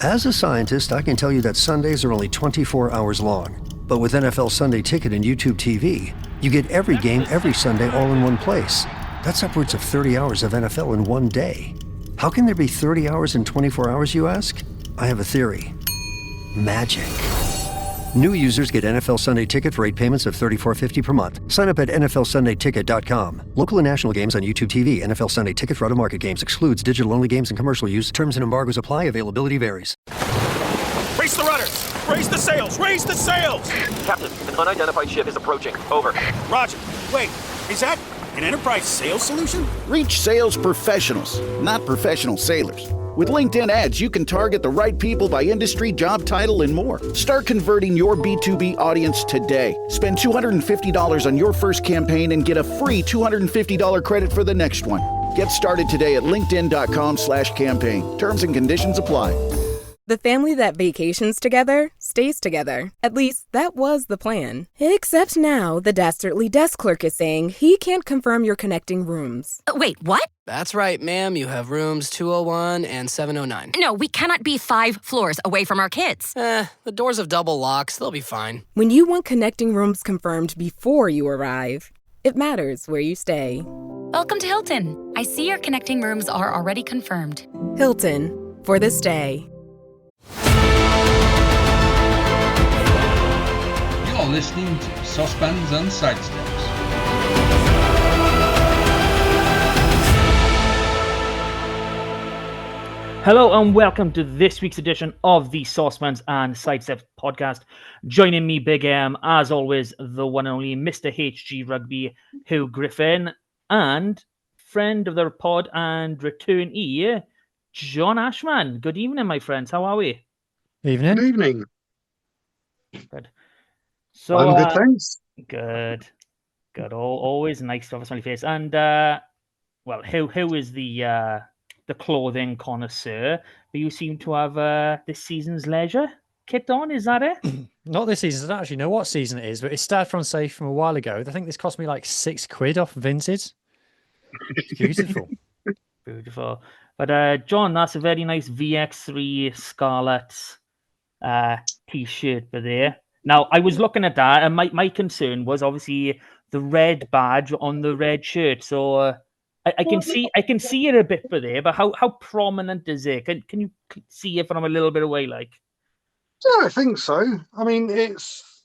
As a scientist, I can tell you that Sundays are only 24 hours long. But with NFL Sunday Ticket and YouTube TV, you get every game every Sunday all in one place. That's upwards of 30 hours of NFL in one day. How can there be 30 hours in 24 hours, you ask? I have a theory. Magic. New users get NFL Sunday Ticket for 8 payments of $34.50 per month. Sign up at NFLSundayTicket.com. Local and national games on YouTube TV. NFL Sunday Ticket for out-of-market games excludes digital-only games and commercial use. Terms and embargoes apply. Availability varies. Raise the rudders! Raise the sails! Raise the sails! Captain, an unidentified ship is approaching. Over. Roger. Wait, is that an Enterprise sales solution? Reach sales professionals, not professional sailors. With LinkedIn ads, you can target the right people by industry, job title, and more. Start converting your B2B audience today. Spend $250 on your first campaign and get a free $250 credit for the next one. Get started today at linkedin.com/campaign. Terms and conditions apply. The family that vacations together stays together. At least, that was the plan. Except now, the dastardly desk clerk is saying he can't confirm your connecting rooms. Wait, what? That's right, ma'am. You have rooms 201 and 709. No, we cannot be 5 floors away from our kids. The doors have double locks. They'll be fine. When you want connecting rooms confirmed before you arrive, it matters where you stay. Welcome to Hilton. I see your connecting rooms are already confirmed. Hilton, for the stay. You're listening to Saucepans and Sidesteps. Hello and welcome to this week's edition of the Saucepans and Sidesteps podcast. Joining me, Big M, as always, the one and only Mr. HG Rugby, Huw Griffin, and friend of the pod and returnee, John Ashman. Good evening, my friends. How are we? Evening. Good evening. Good. So, I'm good, thanks. Good. Always nice to have a smiley face. And, well, Huw is the clothing connoisseur, but you seem to have this season's leisure kit on. Is that it? Not this season. I don't actually know what season it is, but it started from safe from a while ago. I think this cost me like £6 off Vinted. It's beautiful. Beautiful. But John, that's a very nice VX3 Scarlet t-shirt for there. Now, I was looking at that, and my concern was obviously the red badge on the red shirt. So I can see it a bit for there, but how prominent is it? Can you see it from a little bit away, like? Yeah, I think so. I mean, it's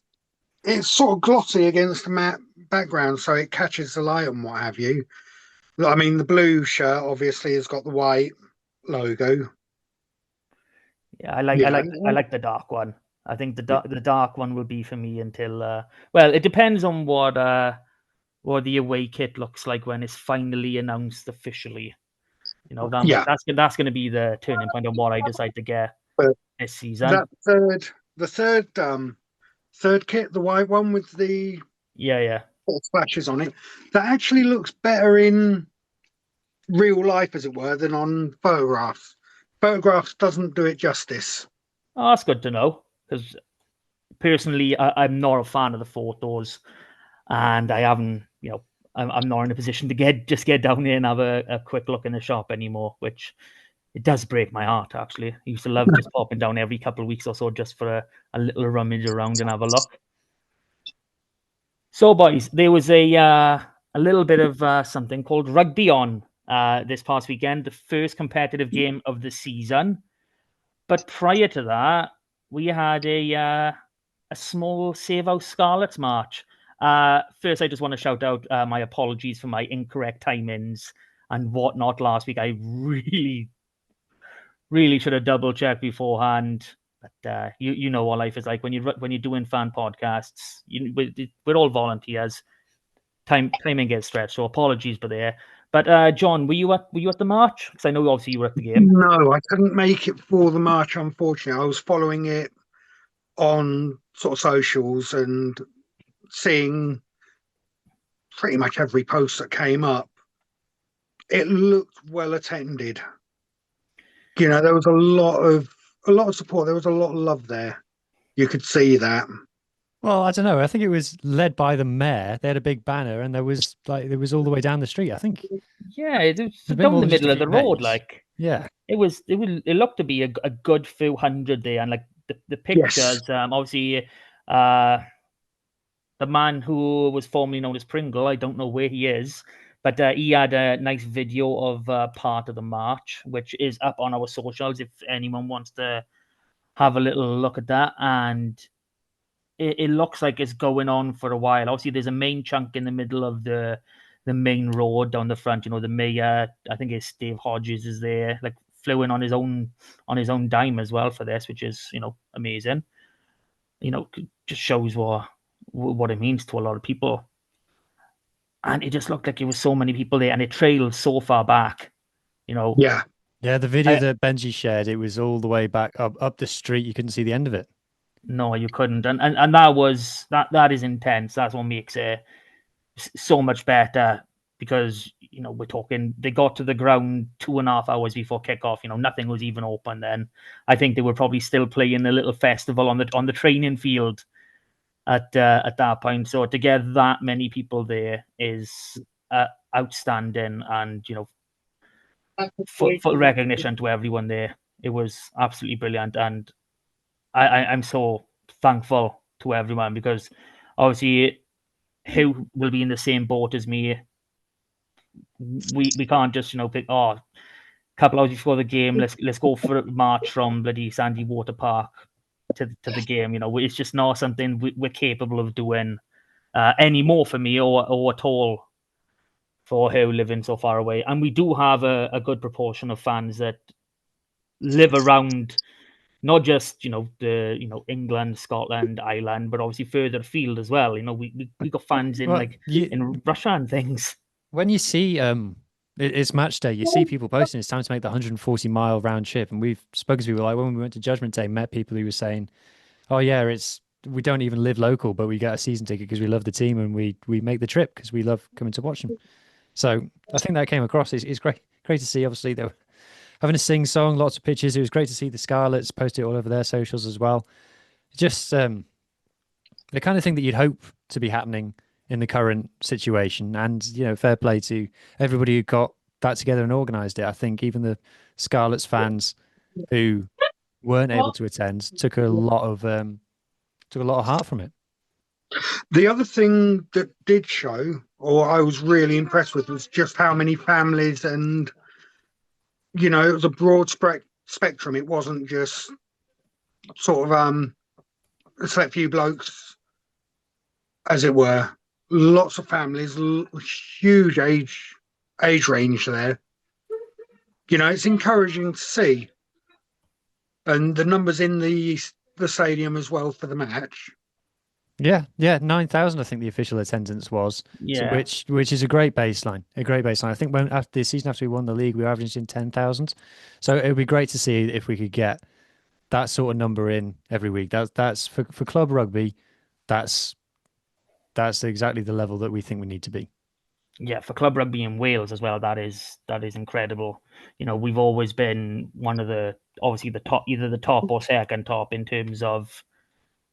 sort of glossy against the matte background, so it catches the light and what have you. I mean, the blue shirt obviously has got the white logo. Yeah, I like the dark one. I think the dark one will be for me until well, it depends on what the away kit looks like when it's finally announced officially. You know, that's going to be the turning point on what I decide to get this season. The third kit, the white one with the splashes on it, that actually looks better in real life, as it were, than on photographs. Photographs doesn't do it justice. Oh, that's good to know, because personally, I'm not a fan of the photos, and I haven't, I'm not in a position to get down there and have a quick look in the shop anymore, which it does break my heart, actually. I used to love just popping down every couple of weeks or so just for a little rummage around and have a look. So, boys, there was a little bit of something called Rugby on this past weekend, the first competitive game of the season. But prior to that, we had a small Save Our Scarlets march. First, I just want to shout out my apologies for my incorrect timings and whatnot last week. I really should have double-checked beforehand. But you know what life is like when you're doing fan podcasts. We're all volunteers. Timing gets stretched, so apologies for there. But John, were you at the march? Because I know obviously you were at the game. No, I couldn't make it for the march, unfortunately. I was following it on sort of socials and seeing pretty much every post that came up. It looked well attended. You know, there was a lot of support. There was a lot of love there. You could see that. Well, I don't know. I think it was led by the mayor. They had a big banner, and there was all the way down the street, I think. Yeah, it was down the middle of the road, like. Yeah. It looked to be a good few hundred there, and like the pictures, obviously, the man who was formerly known as Pringle, I don't know where he is, but he had a nice video of part of the march, which is up on our socials if anyone wants to have a little look at that. And it looks like it's going on for a while. Obviously, there's a main chunk in the middle of the main road down the front. The mayor, I think it's Dave Hodges, is there, like flew in on his own dime as well for this, which is amazing. Just shows what it means to a lot of people. And it just looked like it was so many people there, and it trailed so far back. Yeah. Yeah, the video that Benji shared, it was all the way back up the street. You couldn't see the end of it. No, you couldn't, and that is intense. That's what makes it so much better, because we're talking, they got to the ground 2.5 hours before kickoff. Nothing was even open then. I think they were probably still playing a little festival on the training field at that point. So to get that many people there is outstanding, and full recognition to everyone there. It was absolutely brilliant, and I'm so thankful to everyone, because obviously Huw will be in the same boat as me. We can't just pick a couple hours before the game, let's go for a march from bloody Sandy Water Park to the game. It's just not something we're capable of doing anymore for me or at all for Huw living so far away. And we do have a good proportion of fans that live around not just the England, Scotland, Ireland, but obviously further afield as well. We got fans in in Russia and things. When you see it's match day, you see people posting it's time to make the 140-mile round trip, and we've spoken to people, like when we went to Judgment Day, met people who were saying, "Oh yeah, we don't even live local, but we get a season ticket because we love the team, and we make the trip because we love coming to watch them." So I think that came across. It's great to see. Obviously, they were having a sing song, lots of pictures. It was great to see the Scarlets post it all over their socials as well. Just the kind of thing that you'd hope to be happening in the current situation. And, fair play to everybody who got that together and organised it. I think even the Scarlets fans who weren't able to attend took a lot of heart from it. The other thing that did show, or I was really impressed with, was just how many families, and it was a broad spectrum. It wasn't just sort of a select few blokes, as it were. Lots of families, huge age range there. It's encouraging to see, and the numbers in the stadium as well for the match. Yeah, 9,000. I think the official attendance was, yeah, so which is a great baseline. A great baseline. I think after the season after we won the league, we were averaging 10,000. So it would be great to see if we could get that sort of number in every week. That's for club rugby. That's exactly the level that we think we need to be. Yeah, for club rugby in Wales as well, that is incredible. We've always been one of obviously the top, either the top or second top in terms of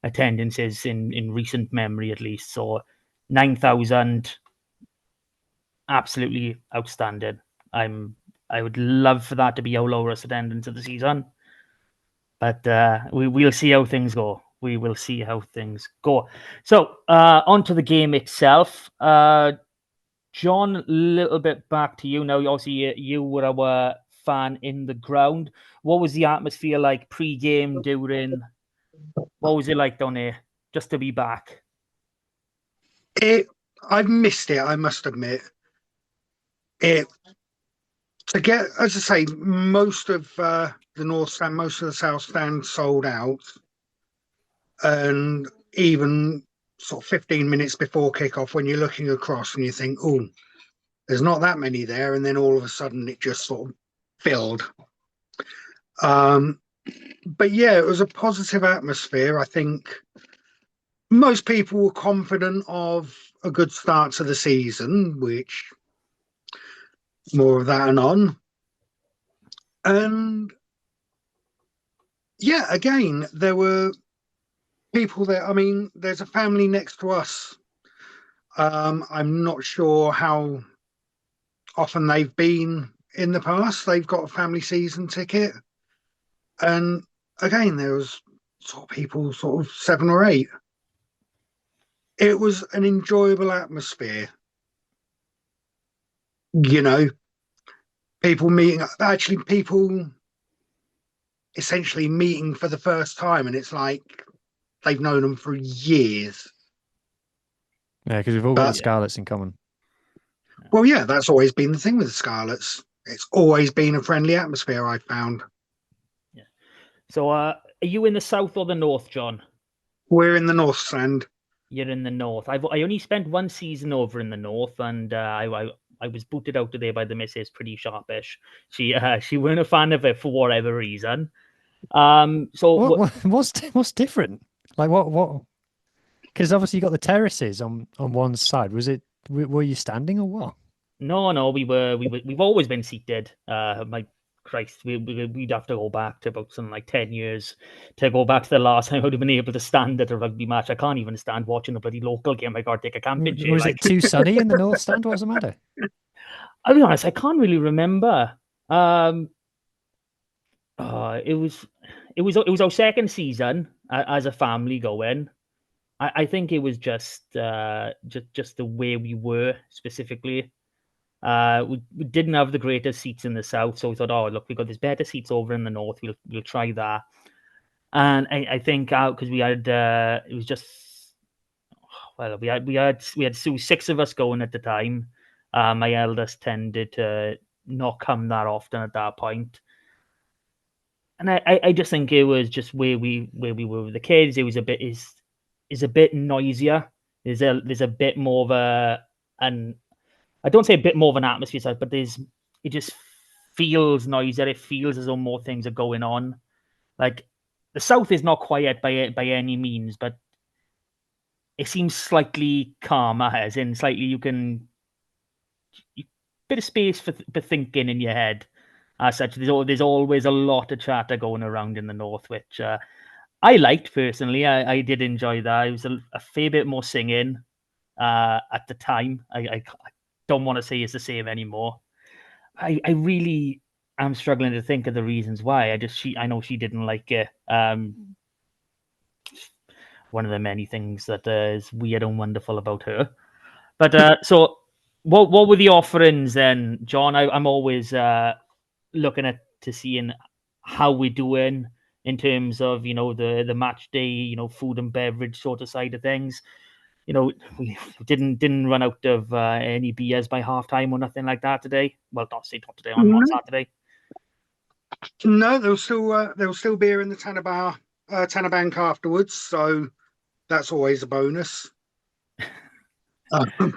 attendances in recent memory, at least. So 9,000, absolutely outstanding. I would love for that to be our lowest attendance of the season, but we'll see how things go. We will see how things go. So on to the game itself. John, a little bit back to you now. Obviously, you were our fan in the ground. What was the atmosphere like pre-game, during? What was it like down there, just to be back? I've missed it, I must admit. To get, as I say, most of the North Stand, most of the South Stand sold out. And even sort of 15 minutes before kickoff, when you're looking across and you think, oh, there's not that many there. And then all of a sudden it just sort of filled. But yeah, it was a positive atmosphere. I think most people were confident of a good start to the season, which more of that anon. And yeah, again, there were people there. I mean, there's a family next to us. I'm not sure how often they've been in the past. They've got a family season ticket. And again, there was sort of people, sort of 7 or 8. It was an enjoyable atmosphere. You know, people meeting, actually people essentially meeting for the first time. And it's like they've known them for years. Yeah, because we've all got the Scarlets in common. Well, yeah, that's always been the thing with the Scarlets. It's always been a friendly atmosphere, I've found. Yeah. So, are you in the south or the north, John? We're in the North Stand. You're in the north. I only spent 1 season over in the north, and I was booted out today by the missus pretty sharpish. She weren't a fan of it for whatever reason. So what's different? Like what? Because obviously you got the terraces on one side. Were you standing or what? No, we've always been seated. My Christ, we'd have to go back to about something like 10 years to go back to the last time I would have been able to stand at a rugby match. I can't even stand watching a bloody local game. I can't take a camping chair. Was it too sunny in the North Stand? What was the matter? I'll be honest, I can't really remember. It was our second season as a family going. I think it was just the way we were specifically. We didn't have the greatest seats in the south, so we thought, oh look, we got this better seats over in the north. We'll try that. And I think because we had it was just we had 6 of us going at the time. My eldest tended to not come that often at that point. And I just think it was just where we were with the kids. It was a bit is a bit noisier. There's a bit more of I don't say a bit more of an atmosphere side, but it just feels noisier. It feels as though more things are going on. Like the south is not quiet by any means, but it seems slightly calmer, as in slightly you bit of space for thinking in your head. As such, there's always a lot of chatter going around in the north, which I liked personally. I did enjoy that. It was a fair bit more singing at the time. I don't want to say it's the same anymore. I really am struggling to think of the reasons why. I know she didn't like it. One of the many things that is weird and wonderful about her. But so what were the offerings then, John? I'm always looking to seeing how we're doing in terms of the match day, food and beverage sort of side of things. We didn't run out of any beers by halftime or nothing like that today. Well, not today, on Saturday. No, there was still beer in the Tanner Bank afterwards, so that's always a bonus. What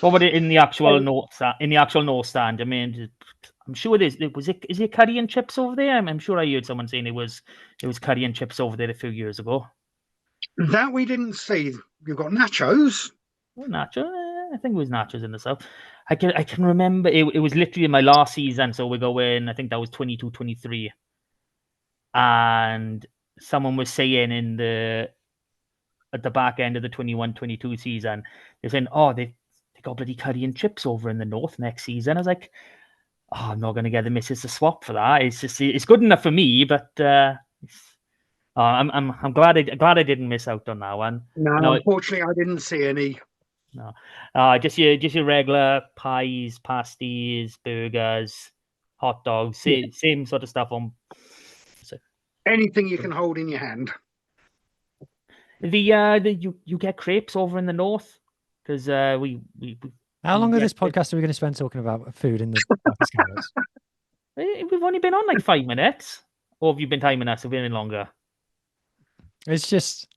about it in the actual north stand? I mean, I'm sure is it curry and chips over there? I'm sure I heard someone saying it was curry and chips over there a few years ago. That we didn't see. You've got nachos. Well, I think it was nachos in the south. I can remember it was literally my last season, so we go in. I think that was 22-23, and someone was saying at the back end of the 21-22 season, they're saying, oh, they got bloody curry and chips over in the north next season. I was like, oh, I'm not going to get the missus to swap for that. It's good enough for me, but I'm glad I didn't miss out on that one. No, unfortunately, I didn't see any. No, just your regular pies, pasties, burgers, hot dogs, same sort of stuff on. So. Anything you can hold in your hand. You get crepes over in the north because we. How long of this podcast are we going to spend talking about food in the Scarlets? We've only been on like 5 minutes, or have you been timing us? Have we been longer? It's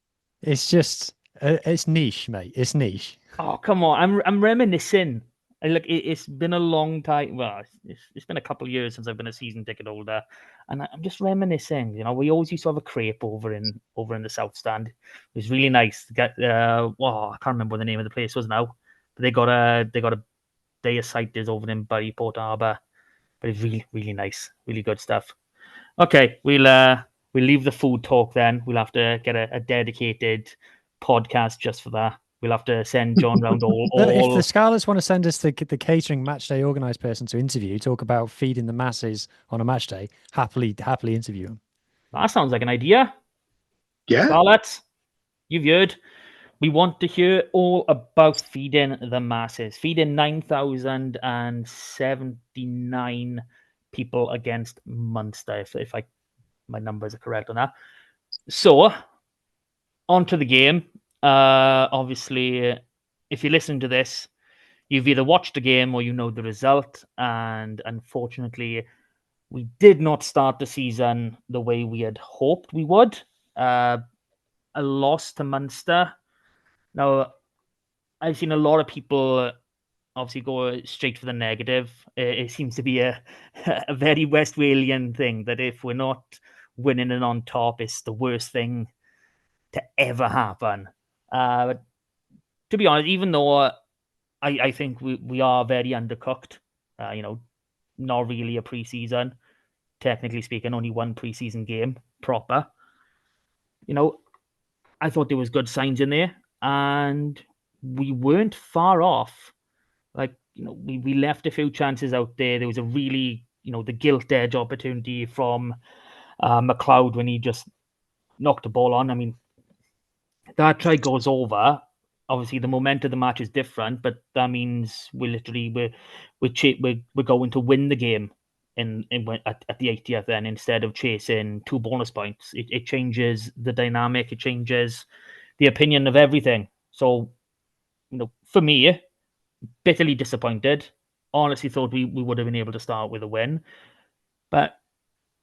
niche, mate. It's niche. Oh, come on. I'm reminiscing. It's been a long time. Well, it's been a couple of years since I've been a season ticket holder, and I'm just reminiscing. We always used to have a crepe over in the south stand. It was really nice to get. I can't remember what the name of the place was now, but they got a day of ciders over in Bury Port Harbour. But it's really, really nice, really good stuff. Okay, we'll leave the food talk then. We'll have to get a dedicated podcast just for that. We'll have to send John round all. If the Scarlets want to send us the catering match day organised person to interview, talk about feeding the masses on a match day, happily interview him. That sounds like an idea. Yeah. Scarlets, you've heard. We want to hear all about feeding the masses. Feeding 9,079 people against Munster, if my numbers are correct on that. So, on to the game. Obviously, if you listen to this, you've either watched the game or you know the result. And unfortunately, we did not start the season the way we had hoped we would. A loss to Munster. Now, I've seen a lot of people obviously go straight for the negative. It seems to be a very Westphalian thing that if we're not winning and on top, it's the worst thing to ever happen. But to be honest, even though I think we are very undercooked, not really a preseason. Technically speaking, only one preseason game proper. I thought there was good signs in there, and we weren't far off. We left a few chances out there. There was a really, the gilt edge opportunity from McLeod when he just knocked the ball on. I mean, that try goes over. Obviously, the momentum of the match is different, but that means we're going to win the game at the 80th then, instead of chasing 2 bonus points. It changes the dynamic. It changes the opinion of everything. So, for me, bitterly disappointed. Honestly thought we would have been able to start with a win, but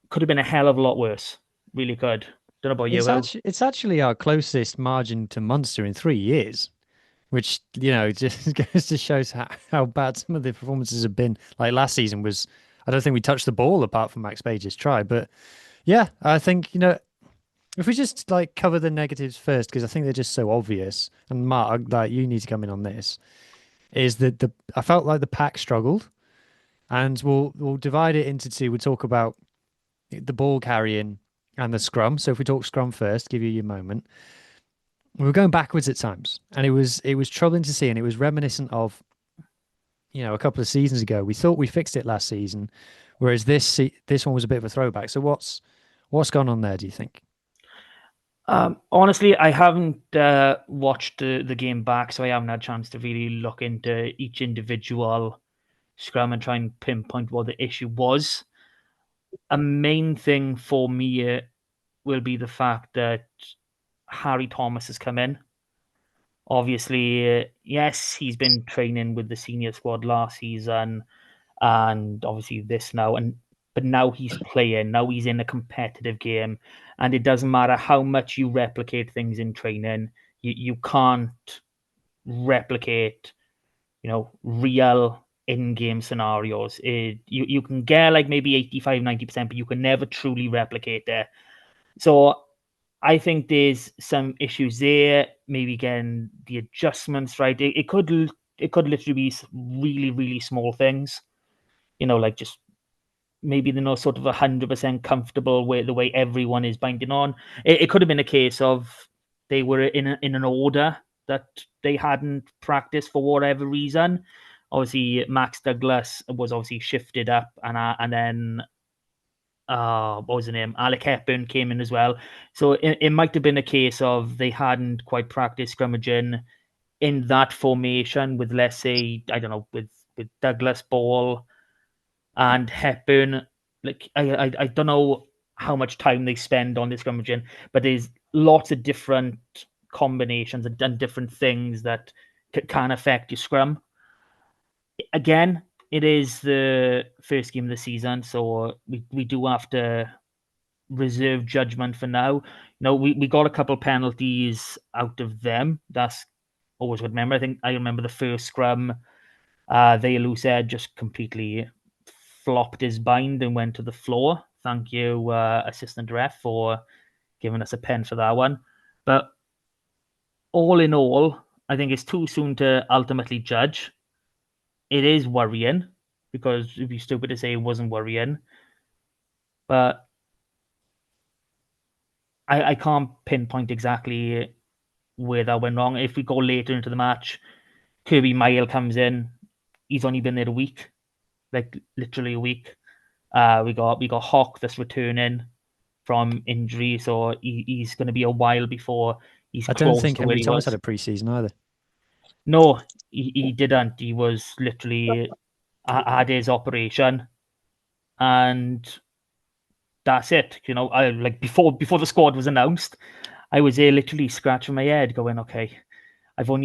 could have been a hell of a lot worse. Really could. Don't know about you. It's actually our closest margin to Munster in 3 years, which just goes to show how bad some of the performances have been. Like last season was, I don't think we touched the ball apart from Max Page's try. But yeah, I think if we just cover the negatives first, because I think they're just so obvious. And Mark, you need to come in on this. Is that I felt like the pack struggled, and we'll divide it into two. We'll talk about the ball carrying and the scrum. So if we talk scrum first, give you your moment. We were going backwards at times, and it was troubling to see, and it was reminiscent of a couple of seasons ago. We thought we fixed it last season, whereas this one was a bit of a throwback. So what's gone on there, do you think? Honestly, I haven't watched the game back, so I haven't had a chance to really look into each individual scrum and try and pinpoint what the issue was. A main thing for me will be the fact that Harry Thomas has come in. Obviously, yes, he's been training with the senior squad last season, and obviously this now, but now he's playing. Now he's in a competitive game, and it doesn't matter how much you replicate things in training. You can't replicate, real in-game scenarios. You can get maybe 85, 90%, but you can never truly replicate that. So I think there's some issues there. Maybe getting the adjustments right. It could literally be really, really small things. Just maybe they're not sort of 100% comfortable with the way everyone is binding on. It could have been a case of they were in an order that they hadn't practiced for whatever reason. Obviously, Max Douglas was obviously shifted up, and then what was the name? Alec Hepburn came in as well. So it might have been a case of they hadn't quite practiced scrummaging in that formation with, let's say, I don't know, with Douglas Ball and Hepburn. I don't know how much time they spend on this scrummaging, but there's lots of different combinations and different things that can affect your scrum. Again, it is the first game of the season, so we do have to reserve judgment for now. We got a couple penalties out of them. That's always good. I remember the first scrum, Vealusa just completely flopped his bind and went to the floor. Thank you, assistant ref, for giving us a pen for that one. But all in all, I think it's too soon to ultimately judge. It is worrying, because it'd be stupid to say it wasn't worrying. But I can't pinpoint exactly where that went wrong. If we go later into the match, Kirby Mile comes in. He's only been there a week, like literally a week. We got Hawk that's returning from injury, so he's going to be a while before he's I don't close think to where Henry he Thomas was. had a preseason either. No, he didn't. He was literally had his operation, and that's it. You know, I like before the squad was announced, I was there literally scratching my head, going, "Okay,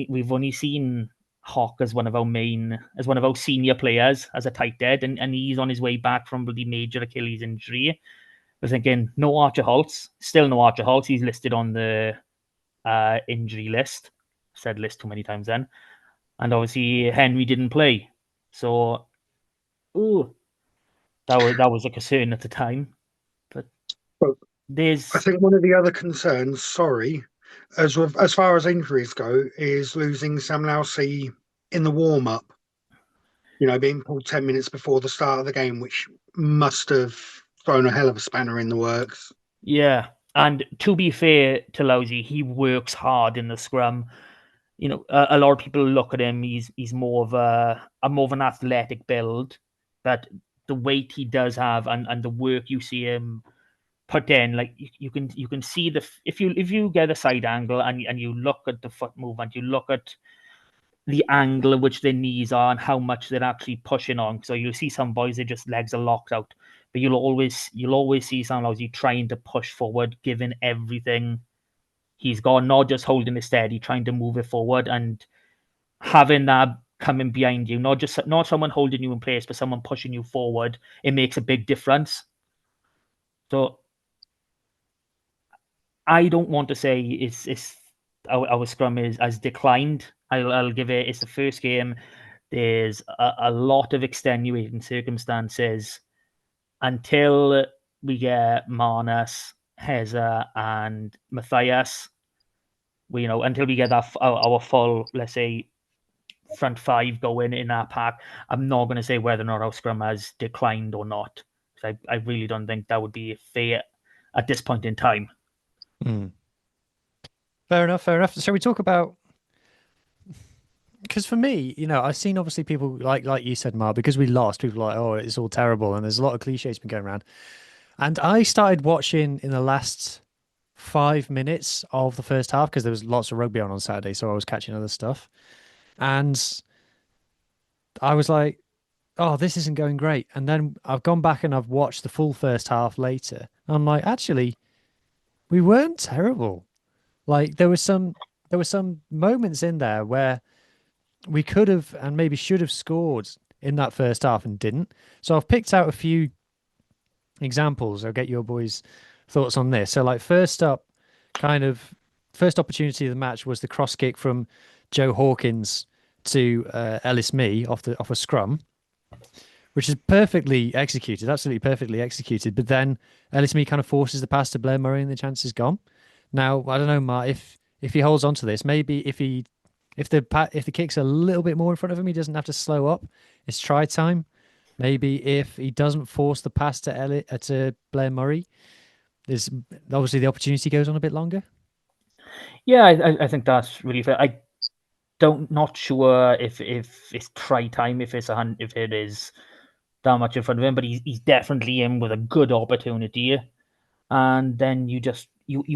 we've only seen Hawk as one of our senior players as a tight end, and he's on his way back from the major Achilles injury." We're thinking, no Archer Holtz, still no Archer Holtz. He's listed on the injury list. Said list too many times then. And obviously Henry didn't play. So that was a concern at the time. But I think one of the other concerns, as far as injuries go, is losing Sam Lousy in the warm-up. You know, being pulled 10 minutes before the start of the game, which must have thrown a hell of a spanner in the works. Yeah, and to be fair to Lousy, he works hard in the scrum. You know, a lot of people look at him. He's more of an athletic build, but the weight he does have and the work you see him put in, like you can see if you get a side angle and you look at the foot movement, you look at the angle at which their knees are and how much they're actually pushing on. So you'll see some boys, their just legs are locked out, but you'll always see some of you trying to push forward, giving everything he's got, not just holding it steady, trying to move it forward and having that coming behind you, not someone holding you in place, but someone pushing you forward. It makes a big difference. So I don't want to say it's our scrum has declined. I'll give it. It's the first game. There's a lot of extenuating circumstances until we get Marnus, Heza, and Matthias. Until we get our full, let's say, front five going in our pack. I'm not going to say whether or not our scrum has declined or not. I really don't think that would be fair at this point in time. Fair enough. Shall we talk about? Because for me, I've seen obviously people like you said, Mark, because we lost, people are like, oh, it's all terrible, and there's a lot of cliches been going around. And I started watching in the last 5 minutes of the first half because there was lots of rugby on Saturday, so I was catching other stuff, and I was like, oh, this isn't going great. And then I've gone back and I've watched the full first half later. And I'm like, actually, we weren't terrible. Like there were some moments in there where we could have and maybe should have scored in that first half and didn't. So I've picked out a few examples. I'll get your boys' thoughts on this. So like first opportunity of the match was the cross kick from Joe Hawkins to Ellis Mee off a scrum, which is perfectly executed, absolutely perfectly executed. But then Ellis Mee kind of forces the pass to Blair Murray and the chance is gone. Now, I don't know, Mark, if he holds on to this, maybe if the kick's a little bit more in front of him, he doesn't have to slow up. It's try time. Maybe if he doesn't force the pass to Blair Murray, there's obviously the opportunity goes on a bit longer. Yeah, I think that's really fair. Not sure if it's try time, if it is that much in front of him, but he's definitely in with a good opportunity. And then you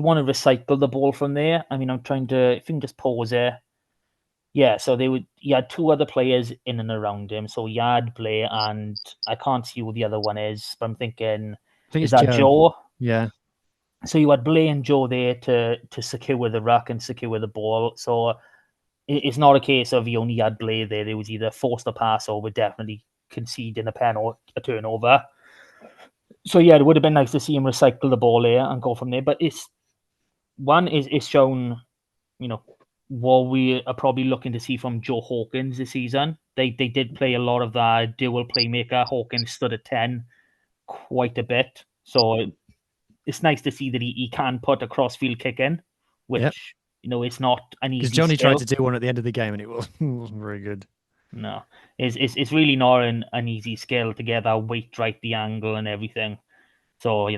want to recycle the ball from there. I mean, I'm trying to, if you can just pause there. Yeah, so he had two other players in and around him. So he had Blair, and I can't see who the other one is, but I'm thinking, is that Joe? Yeah. So you had Blair and Joe there to secure the ruck and secure the ball. So it's not a case of he only had Blair there. It was either forced a pass or we're definitely conceding a pen or a turnover. So yeah, it would have been nice to see him recycle the ball there and go from there. But it's shown, what we are probably looking to see from Joe Hawkins this season. They did play a lot of that dual playmaker. Hawkins stood at 10 quite a bit. So it's nice to see that he can put a crossfield kick in, which, it's not an easy Because Johnny skill. tried to do one at the end of the game and it wasn't very good. No, it's really not an easy skill to get that weight right, the angle and everything. So,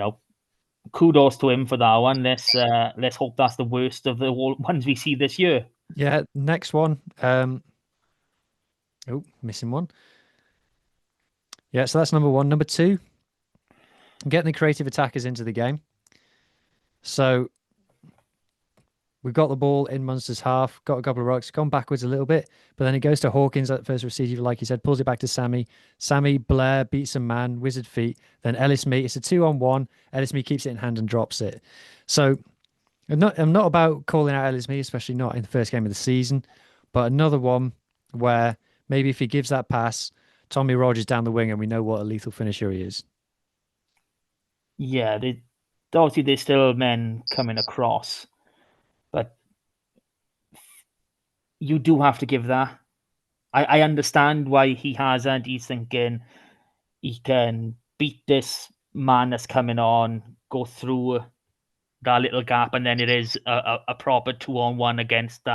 kudos to him for that one. Let's hope that's the worst of the ones we see this year. Yeah, next one. Oh, missing one. Yeah, so that's number one. Number two, getting the creative attackers into the game. So we've got the ball in Munster's half, got a couple of rucks, gone backwards a little bit, but then it goes to Hawkins at first receiver, like you said, pulls it back to Sammy. Sammy, Blair beats a man, wizard feet. Then Ellis Meat, it's a 2-on-1. Ellis Meat keeps it in hand and drops it. So I'm not about calling out Ellis Meat, especially not in the first game of the season, but another one where maybe if he gives that pass, Tommy Rogers down the wing, and we know what a lethal finisher he is. Yeah, obviously there's still men coming across, but you do have to give that. I understand why he hasn't. He's thinking he can beat this man that's coming on, go through that little gap, and then it is a proper 2-on-1 against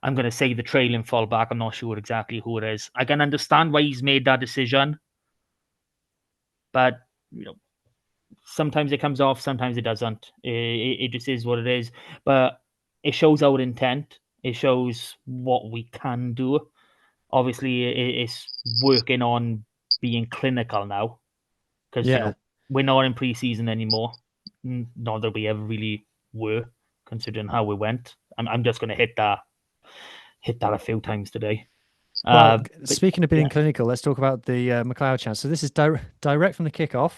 I'm going to say the trailing fullback. I'm not sure exactly who it is. I can understand why he's made that decision, but sometimes it comes off, sometimes it doesn't. It just is what it is. But it shows our intent. It shows what we can do. Obviously, it's working on being clinical now, because we're not in pre-season anymore. Not that we ever really were, considering how we went. I'm just going to hit that a few times today. Well, speaking of being clinical, let's talk about the McLeod chance. So this is direct from the kickoff.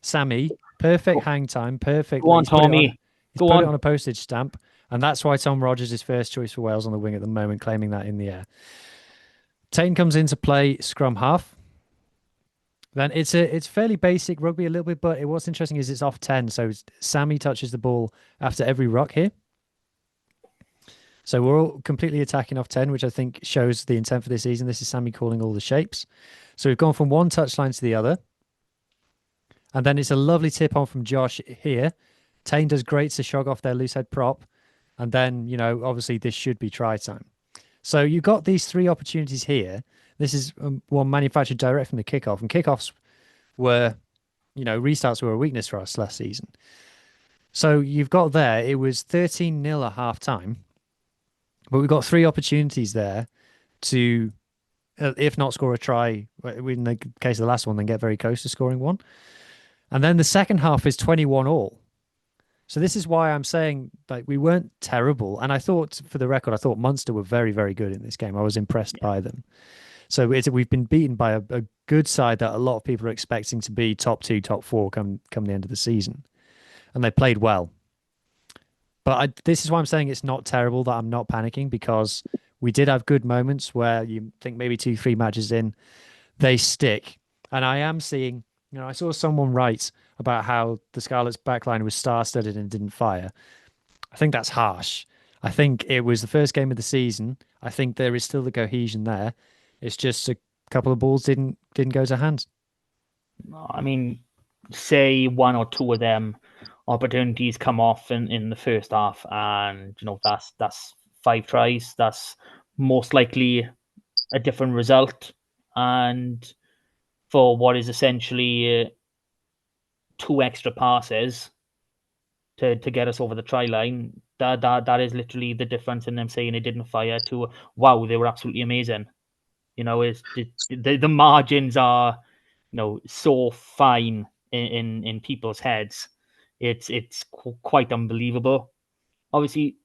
Sammy, perfect hang time, perfect. Go on, Tommy. He's put it on a postage stamp, and that's why Tom Rogers is first choice for Wales on the wing at the moment, claiming that in the air. Tain comes into play scrum half. Then it's fairly basic rugby a little bit, but what's interesting is it's off 10, so Sammy touches the ball after every ruck here. So we're all completely attacking off 10, which I think shows the intent for this season. This is Sammy calling all the shapes. So we've gone from one touchline to the other. And then it's a lovely tip on from Josh here. Tain does great to shog off their loose head prop. And then, obviously this should be try time. So you've got these three opportunities here. This is one manufactured direct from the kickoff. And kickoffs were, restarts were a weakness for us last season. So you've got there, it was 13-0 at half time. But we've got three opportunities there to, if not score a try, in the case of the last one, then get very close to scoring one. And then the second half is 21-all. So this is why I'm saying we weren't terrible. And I thought, for the record, Munster were very, very good in this game. I was impressed by them. So we've been beaten by a good side that a lot of people are expecting to be top 2, top 4 come the end of the season. And they played well. But this is why I'm saying it's not terrible, that I'm not panicking, because we did have good moments where you think maybe 2-3 matches in, they stick. And I am seeing, I saw someone write about how the Scarlets' backline was star-studded and didn't fire. I think that's harsh. I think it was the first game of the season. I think there is still the cohesion there. It's just a couple of balls didn't go to hand. I mean, say one or two of them opportunities come off in the first half, and that's 5 tries. That's most likely a different result, and for what is essentially 2 extra passes to get us over the try line, that is literally the difference in them saying it didn't fire to wow, they were absolutely amazing. Is the margins are so fine in people's heads. It's quite unbelievable. Obviously,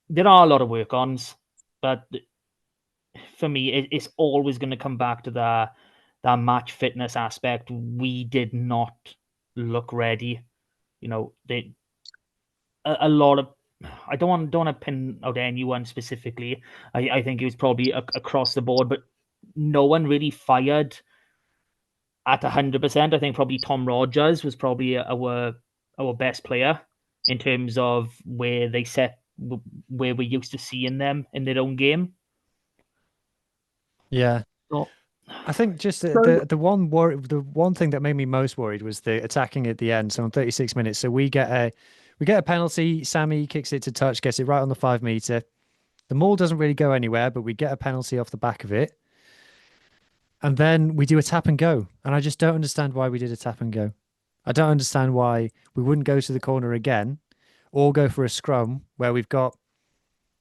there are a lot of work-ons, but for me, it's always going to come back to that match fitness aspect. We did not look ready. A lot of. I don't want to pin out anyone specifically. I think it was probably across the board, but no one really fired at 100%. I think probably Tom Rogers was probably our best player in terms of where we're used to seeing them in their own game. Yeah. So, I think just the one thing that made me most worried was the attacking at the end. So on 36 minutes, so we get a penalty. Sammy kicks it to touch, gets it right on the 5 meter. The maul doesn't really go anywhere, but we get a penalty off the back of it. And then we do a tap and go. And I just don't understand why we did a tap and go. I don't understand why we wouldn't go to the corner again or go for a scrum where we've got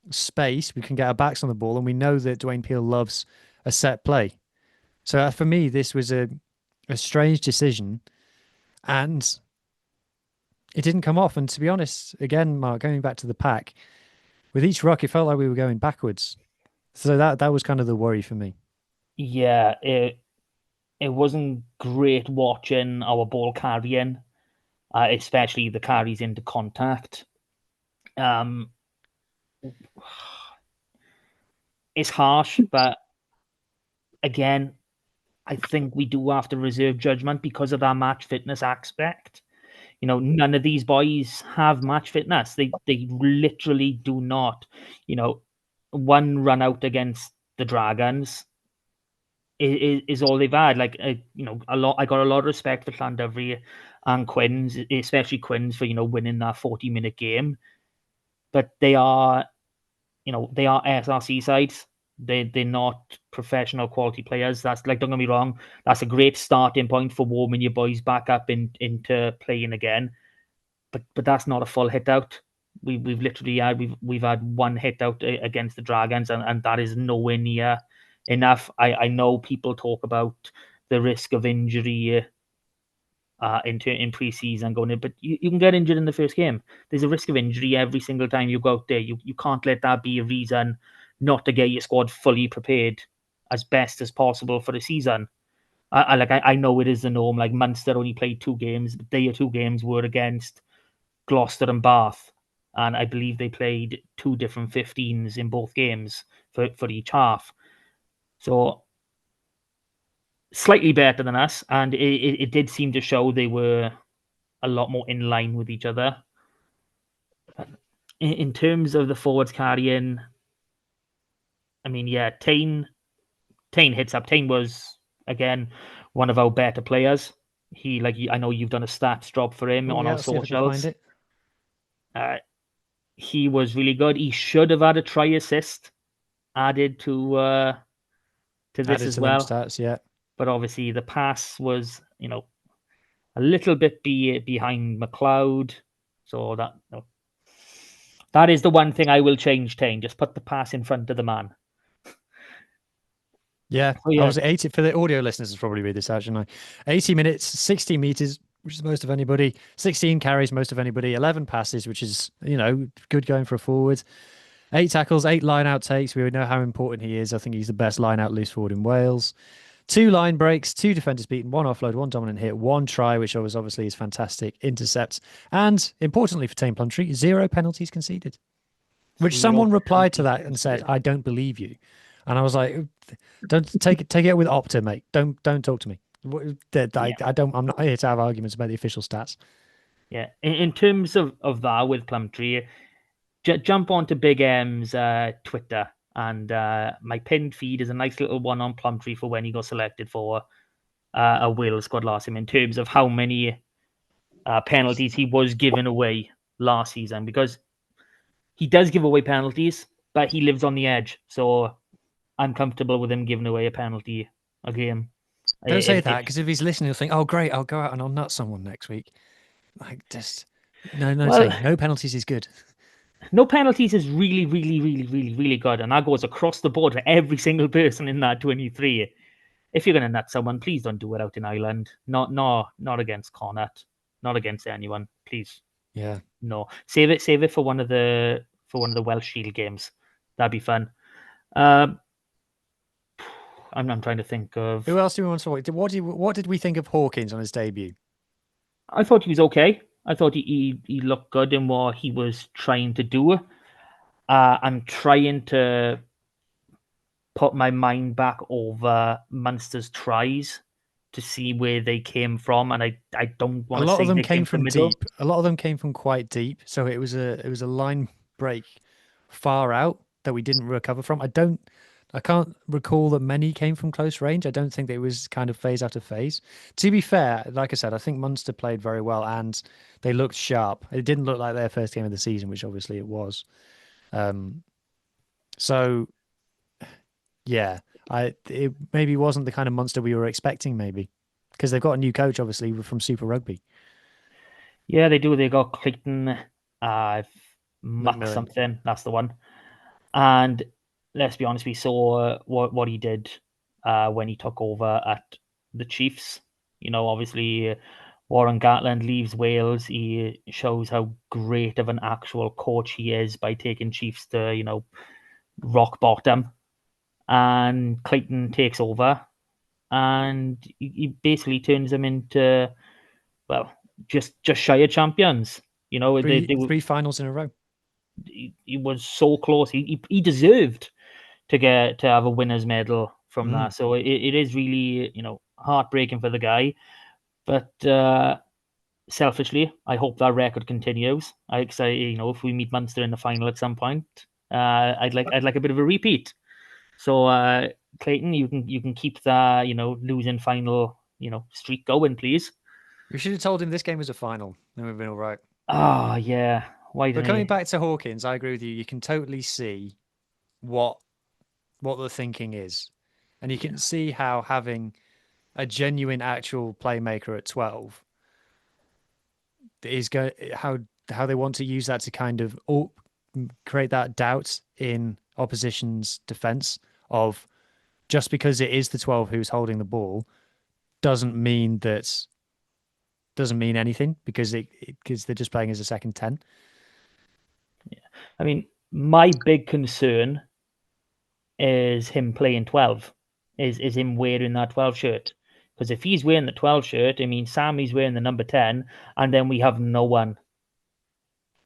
space, we can get our backs on the ball, and we know that Dwayne Peel loves a set play. So for me, this was a strange decision, and it didn't come off. And to be honest, again, Mark, going back to the pack, with each ruck, it felt like we were going backwards. So that was kind of the worry for me. Yeah, it wasn't great watching our ball carrying, especially the carries into contact. It's harsh, but again, I think we do have to reserve judgment because of that match fitness aspect. None of these boys have match fitness. They literally do not. One run out against the Dragons is all they've had. A lot. I got a lot of respect for Llandovery and Quins, especially Quins, for winning that 40-minute game. But they are SRC sides. They're not professional quality players. That's don't get me wrong. That's a great starting point for warming your boys back up into playing again. But that's not a full hit out. We've literally had one hit out against the Dragons, and that is nowhere near enough. I know people talk about the risk of injury in pre-season going in, but you can get injured in the first game. There's a risk of injury every single time you go out there. You can't let that be a reason not to get your squad fully prepared as best as possible for the season. I know it is the norm. Like Munster only played 2 games, but their 2 games were against Gloucester and Bath, and I believe they played 2 different 15s in both games for each half. So slightly better than us, and it did seem to show they were a lot more in line with each other. In terms of the forwards carrying, I mean, yeah, Tain hits up. Tain was, again, one of our better players. I know you've done a stats drop for him on our socials. He was really good. He should have had a try assist added to this as well. Stats, yeah. But obviously the pass was, a little bit behind McLeod. So that is the one thing I will change, Tain. Just put the pass in front of the man. Yeah, I was 80 for the audio listeners. Has probably read this out, shouldn't I? 80 minutes, 60 meters, which is most of anybody. 16 carries, most of anybody. 11 passes, which is good going for a forward. 8 tackles, 8 line out takes. We know how important he is. I think he's the best line out loose forward in Wales. 2 line breaks, 2 defenders beaten, 1 offload, 1 dominant hit, 1 try, which was obviously his fantastic intercepts, and importantly for Tain Plumtree, 0 penalties conceded. Which someone replied to that and said, "I don't believe you." And I was like, "Don't take it with Opta, mate. Don't talk to me. I don't. I'm not here to have arguments about the official stats." Yeah, in terms of that with Plumtree, jump onto Big M's Twitter, and my pinned feed is a nice little one on Plumtree for when he got selected for a Wales squad last season, in terms of how many penalties he was giving away last season, because he does give away penalties, but he lives on the edge. So I'm comfortable with him giving away a penalty a game. Don't say that, because if he's listening, he'll think, "Oh, great, I'll go out and I'll nut someone next week." Like, just no penalties is good. No penalties is really, really, really, really, really good, and that goes across the board for every single person in that 23. If you're going to nut someone, please don't do it out in Ireland. Not against Connacht, not against anyone, please. Yeah. No, save it for one of the Welsh Shield games. That'd be fun. I'm trying to think of who else do we want to watch. What did we think of Hawkins on his debut? I thought he was okay. I thought he looked good in what he was trying to do. I'm trying to put my mind back over Munster's tries to see where they came from, and I don't want to say a lot of them they came from middle. deep. A lot of them came from quite deep, so it was a line break far out that we didn't recover from. I can't recall that many came from close range. I don't think it was kind of phase after phase. To be fair, like I said, I think Munster played very well and they looked sharp. It didn't look like their first game of the season, which obviously it was. So, yeah, it maybe wasn't the kind of Munster we were expecting, maybe, because they've got a new coach, obviously, from Super Rugby. Yeah, they do. They got Clayton, Muck McMillan. something. That's the one. And let's be honest, we saw what he did when he took over at the Chiefs. Obviously, Warren Gatland leaves Wales. He shows how great of an actual coach he is by taking Chiefs to, rock bottom. And Clayton takes over, and he basically turns them into, well, just shy of champions. Three finals in a row. He was so close. He deserved to have a winner's medal from that. So it is really, heartbreaking for the guy. But selfishly, I hope that record continues. If we meet Munster in the final at some point, I'd like a bit of a repeat. So Clayton, you can keep the losing final streak going, please. We should have told him this game was a final. Then we've been all right. Oh yeah. Why? But coming back to Hawkins, I agree with you. You can totally see what the thinking is, and you can see how having a genuine actual playmaker at 12 is how they want to use that to kind of create that doubt in opposition's defense of just because it is the 12 who's holding the ball doesn't mean anything because they're just playing as a second 10. Yeah. I mean, my big concern is him playing 12, is him wearing that 12 shirt. Because if he's wearing the 12 shirt, I mean, Sammy's wearing the number 10, and then we have no one.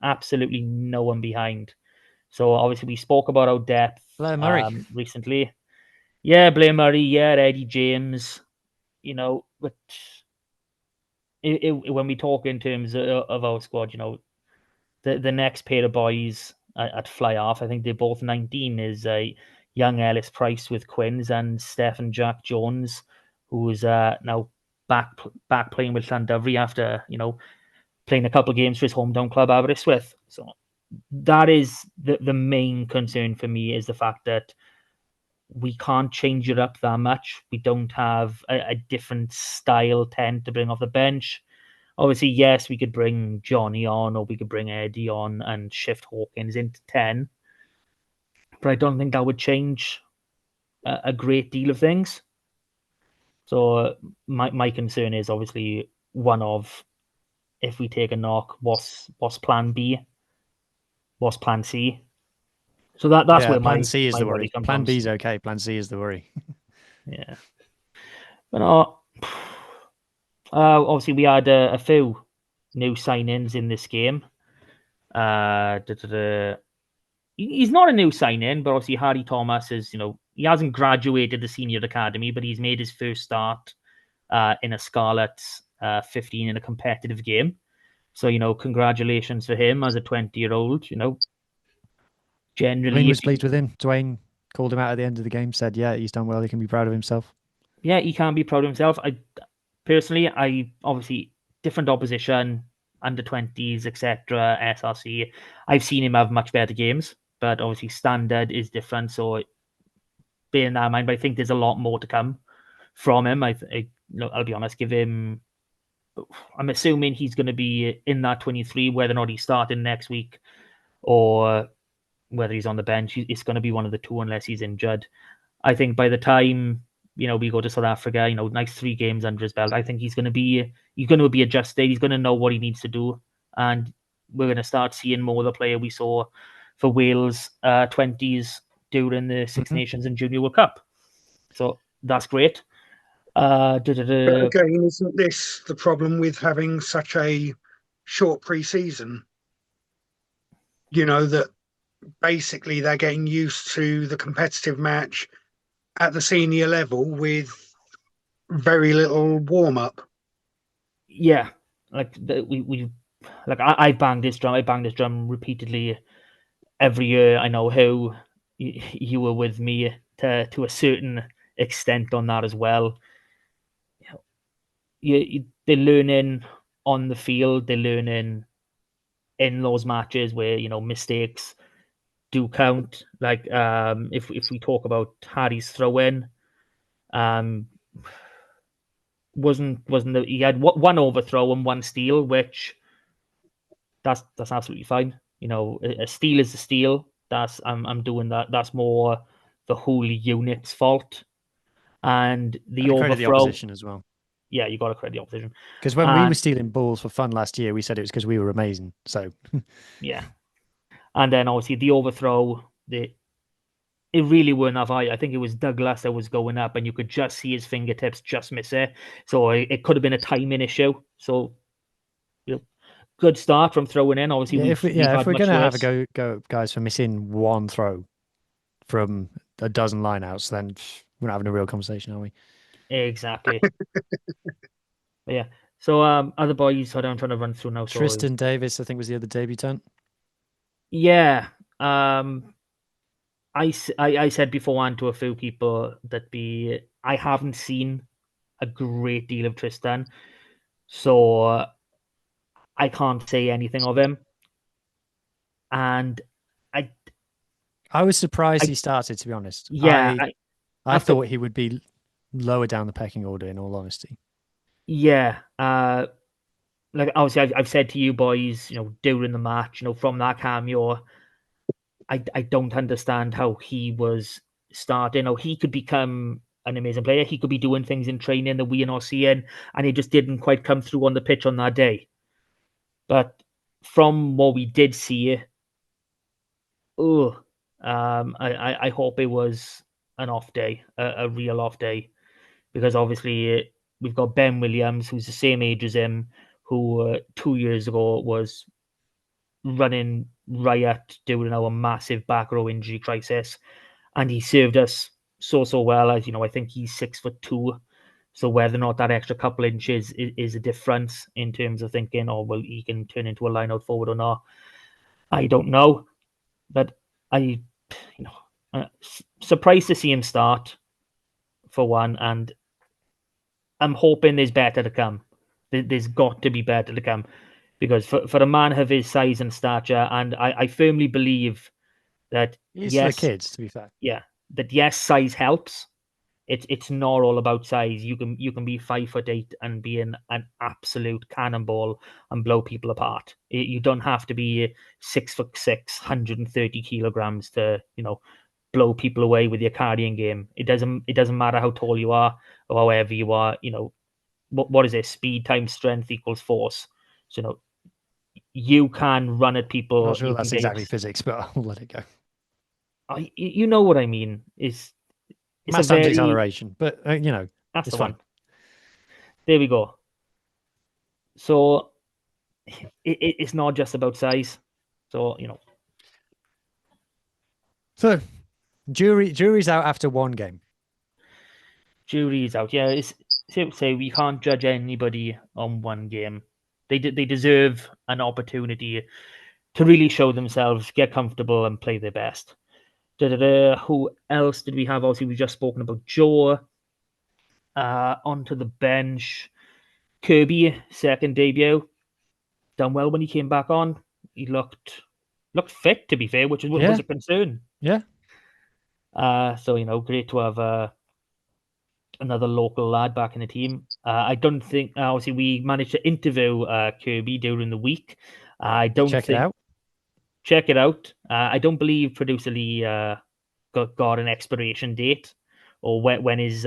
Absolutely no one behind. So obviously we spoke about our depth Blair Murray recently. Yeah, Blair Murray, yeah, Eddie James, but when we talk in terms of our squad, the next pair of boys at fly off, I think they're both 19, is young Ellis Price with Quins and Stephen Jack Jones, who's now back playing with Llandudno after, playing a couple of games for his hometown club, Aberystwyth. So that is the main concern for me, is the fact that we can't change it up that much. We don't have a different style 10 to bring off the bench. Obviously, yes, we could bring Johnny on, or we could bring Eddie on and shift Hawkins into 10. But I don't think that would change a great deal of things. So my concern is obviously one of, if we take a knock, what's plan B? What's plan C? So that's where plan C is the worry. Plan B is from. okay. Plan C is the worry. Yeah. But obviously we had a few new signings in this game. He's not a new signing, but obviously Harry Thomas is, he hasn't graduated the senior academy, but he's made his first start in a Scarlet's 15 in a competitive game. So, congratulations for him as a 20-year-old, Generally, Dwayne was pleased with him. Dwayne called him out at the end of the game, said, yeah, he's done well. He can be proud of himself. Yeah, he can be proud of himself. I obviously different opposition, under 20s, etc., SRC. I've seen him have much better games, but obviously standard is different. So bearing that in mind, but I think there's a lot more to come from him. I'll be honest, I'm assuming he's going to be in that 23, whether or not he's starting next week or whether he's on the bench. It's going to be one of the two unless he's injured. I think by the time we go to South Africa, nice 3 games under his belt, I think he's going to be adjusted. He's going to know what he needs to do, and we're going to start seeing more of the player we saw for Wales 20s during the Six Nations and Junior World Cup. So that's great. But again, isn't this the problem with having such a short pre-season? That basically they're getting used to the competitive match at the senior level with very little warm-up. Yeah, I banged this drum. I banged this drum repeatedly every year. I know how you were with me to a certain extent on that as well. They're learning on the field. They're learning in those matches where mistakes do count. Like if we talk about Harry's throw-in, he had one overthrow and one steal, which that's absolutely fine. You know, a steal is a steal. I'm doing that. That's more the whole unit's fault. And the And credit the overthrow. opposition as well. Yeah, you got to credit the opposition. Because when we were stealing balls for fun last year, we said it was because we were amazing. So yeah, and then obviously the overthrow, it really weren't that high. I think it was Douglas that was going up, and you could just see his fingertips just miss it. So it could have been a timing issue. So, you know, good start from throwing in. Obviously, if we're going to have a go, guys, for missing one throw from a dozen lineouts, then we're not having a real conversation, are we? Exactly. Yeah. So other boys, I'm trying to run through now. Tristan Davis, I think, was the other debutant. Yeah. I said beforehand to a few people that I haven't seen a great deal of Tristan, so I can't say anything of him. And I was surprised he started, to be honest. Yeah, I thought he would be lower down the pecking order, in all honesty. Yeah, like obviously I've said to you boys, you know, during the match, you know, from that cameo, I don't understand how he was starting. Or he could become an amazing player. He could be doing things in training that we are not seeing, and it just didn't quite come through on the pitch on that day. But from what we did see, I hope it was an off day, a real off day, because obviously we've got Ben Williams, who's the same age as him, who 2 years ago was running riot during our massive back row injury crisis, and he served us so well. As you know, I think he's 6'2", so whether or not that extra couple inches is a difference in terms of thinking, oh well, he can turn into a line out forward or not, I don't know. But surprised to see him start, for one, and I'm hoping there's better to come. There's got to be better to come, because for a man of his size and stature, and I firmly believe that He's for the kids, to be fair. Yeah, that yes, size helps. It's not all about size. You can be 5'8" and be an absolute cannonball and blow people apart. You don't have to be 6'6", 130 kilograms to, you know, blow people away with your carrying game. It doesn't matter how tall you are or however you are. You know, what is it? Speed times strength equals force. So, you know, you can run at people. I'm not sure that's exactly physics, but I'll let it go. You know what I mean? It's mass times acceleration, but you know, that's it's the fun. one. There we go. So it's not just about size. So, you know. So jury's out after one game. Jury's out. Yeah, it's safe to say we can't judge anybody on one game. They deserve an opportunity to really show themselves, get comfortable, and play their best. Who else did we have? Obviously, we've just spoken about Joe. Onto the bench. Kirby, second debut. Done well when he came back on. He looked fit, to be fair, which was a concern. Yeah. So, you know, great to have another local lad back in the team. I don't think, obviously, we managed to interview Kirby during the week. I don't check it out. Check it out. I don't believe producer Lee got an expiration date or when his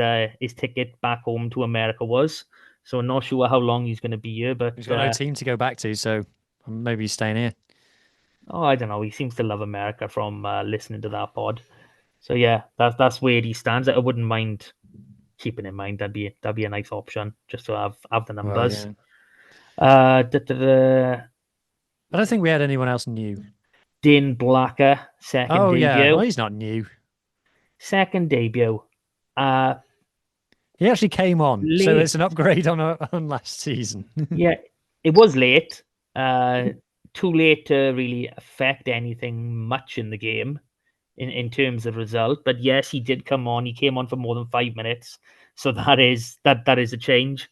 ticket back home to America was. So I'm not sure how long he's going to be here. But he's got no team to go back to, so maybe he's staying here. Oh, I don't know. He seems to love America from listening to that pod. So yeah, that's where he stands. I wouldn't mind keeping in mind. That'd be a nice option just to have the numbers. Well, yeah. I don't think we had anyone else new. Din Blacker, second debut. Yeah, well, he's not new. Second debut. He actually came on, so it's an upgrade on last season. Yeah, it was late. Too late to really affect anything much in the game in terms of result. But yes, he did come on. He came on for more than 5 minutes. So that is a change.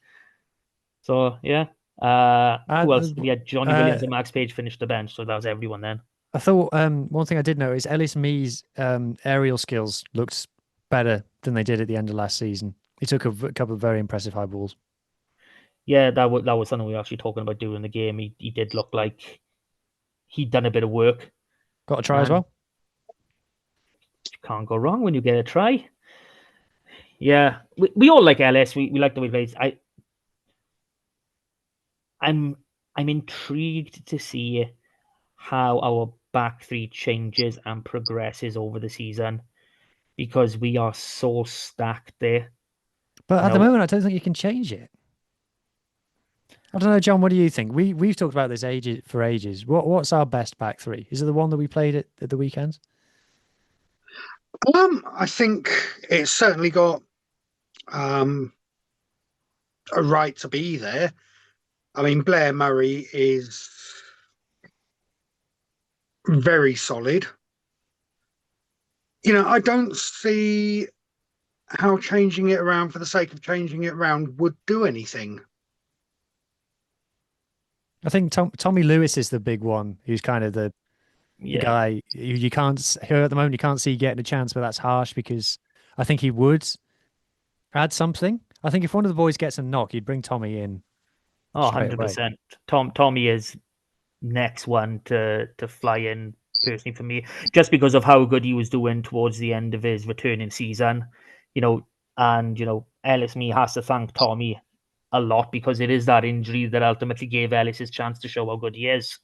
So yeah. Who else? We had Johnny Williams and Max Page finished the bench, so that was everyone then. I thought one thing I did notice, Ellis Mee's aerial skills looked better than they did at the end of last season. He took a couple of very impressive high balls. Yeah, that was something we were actually talking about during the game. He did look like he'd done a bit of work. Got a try as well. Can't go wrong when you get a try. Yeah, we all like Ellis. We like the way he plays. I'm intrigued to see how our back three changes and progresses over the season, because we are so stacked there. But at the moment, I don't think you can change it. I don't know, John. What do you think? We've talked about this for ages. What's our best back three? Is it the one that we played at the weekends? I think it's certainly got a right to be there. I mean, Blair Murray is very solid. I don't see how changing it around for the sake of changing it around would do anything. I think Tommy Lewis is the big one, who's kind of the guy who at the moment you can't see getting a chance, but that's harsh because I think he would add something. I think if one of the boys gets a knock, you'd bring Tommy in. Oh, 100%. Tommy is next one to fly in personally for me, just because of how good he was doing towards the end of his returning season. Ellis me has to thank Tommy a lot, because it is that injury that ultimately gave Ellis his chance to show how good he is.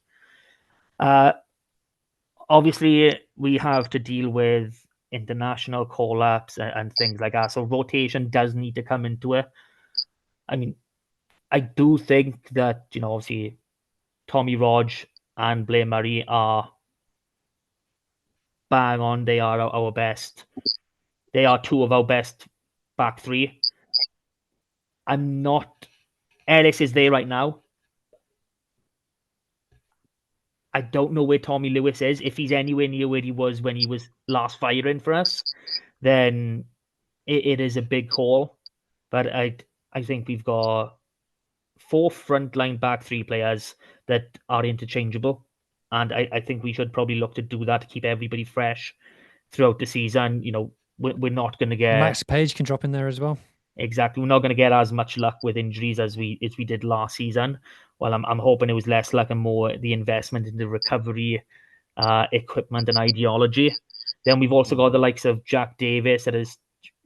Obviously, we have to deal with international call-ups and things like that, so rotation does need to come into it. I mean, I do think that, obviously, Tommy Rog and Blair Murray are bang on. They are our best. They are two of our best back three. Ellis is there right now. I don't know where Tommy Lewis is. If he's anywhere near where he was when he was last firing for us, then it is a big call. But I think we've got 4 frontline back three players that are interchangeable. And I think we should probably look to do that to keep everybody fresh throughout the season. We're not going to get... Max Page can drop in there as well. Exactly. We're not going to get as much luck with injuries as we did last season. Well, I'm hoping it was less luck and more the investment in the recovery equipment and ideology. Then we've also got the likes of Jack Davis that has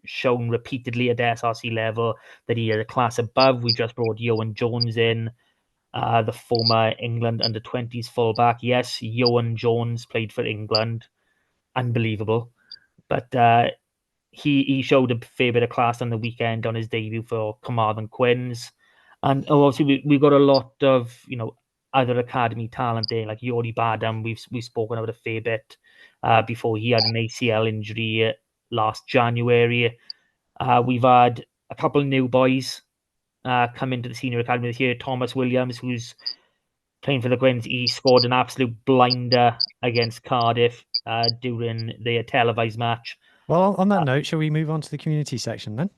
shown repeatedly at the SRC level that he is a class above. We just brought Ioan Jones in, the former England under-20s fullback. Yes, Ioan Jones played for England. Unbelievable. But he showed a fair bit of class on the weekend on his debut for Carmarthen Quins. And obviously we've got a lot of, other academy talent there, like Yori Badam. We've spoken about a fair bit before he had an ACL injury last January. We've had a couple of new boys come into the senior academy this year. Thomas Williams, who's playing for the Gwents, he scored an absolute blinder against Cardiff during their televised match. Well, on that note, shall we move on to the community section then?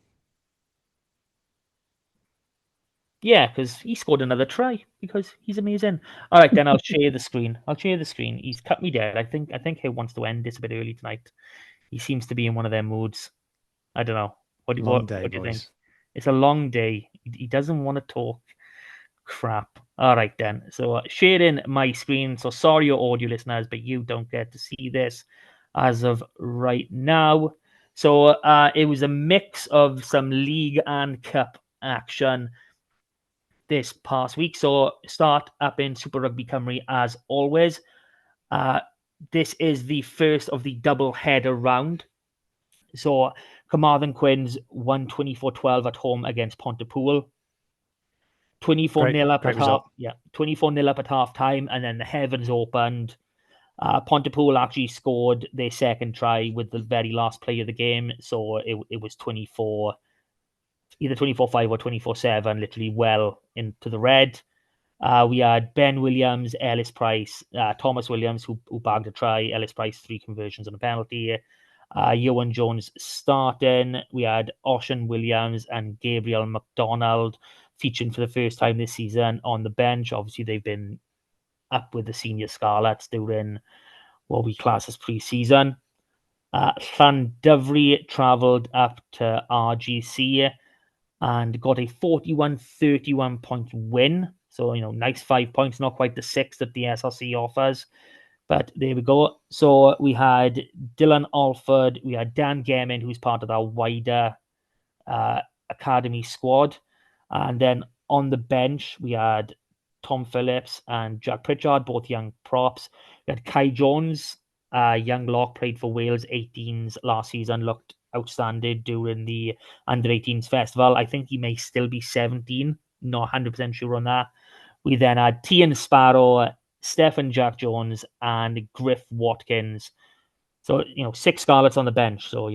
Yeah, because he scored another try, because he's amazing. All right, then I'll share the screen. He's cut me dead. I think he wants to end this a bit early tonight. He seems to be in one of their moods. I don't know. What do you think? It's a long day. He doesn't want to talk crap. All right, then. So sharing my screen. So sorry, your audio listeners, but you don't get to see this as of right now. So it was a mix of some league and cup action this past week. So start up in Super Rugby Cymru as always. This is the first of the double header round. So Carmarthen Quins won 24-12 at home against Pontypool. 24-0 up at half. Yeah, 24-0 up at half time, and then the heavens opened. Pontypool actually scored their second try with the very last play of the game, so it was 24, either 24-5 or 24-7, literally well into the red. We had Ben Williams, Ellis Price, Thomas Williams, who bagged a try, Ellis Price 3 conversions and a penalty. Ioan Jones starting. We had Oshan Williams and Gabriel McDonald featuring for the first time this season on the bench. Obviously, they've been up with the senior Scarlets during what we class as pre-season. Llandyfri travelled up to RGC and got a 41-31 point win So, nice 5 points, not quite the 6 that the SRC offers. But there we go. So we had Dylan Alford, we had Dan Gemmon, who's part of our wider academy squad. And then on the bench, we had Tom Phillips and Jack Pritchard, both young props. We had Kai Jones, young lock, played for Wales 18s last season, looked outstanding during the Under 18s festival. I think he may still be 17, not 100% sure on that. We then had Tian Sparrow, Stephen Jack Jones, and Griff Watkins. So, 6 Scarlets on the bench. So,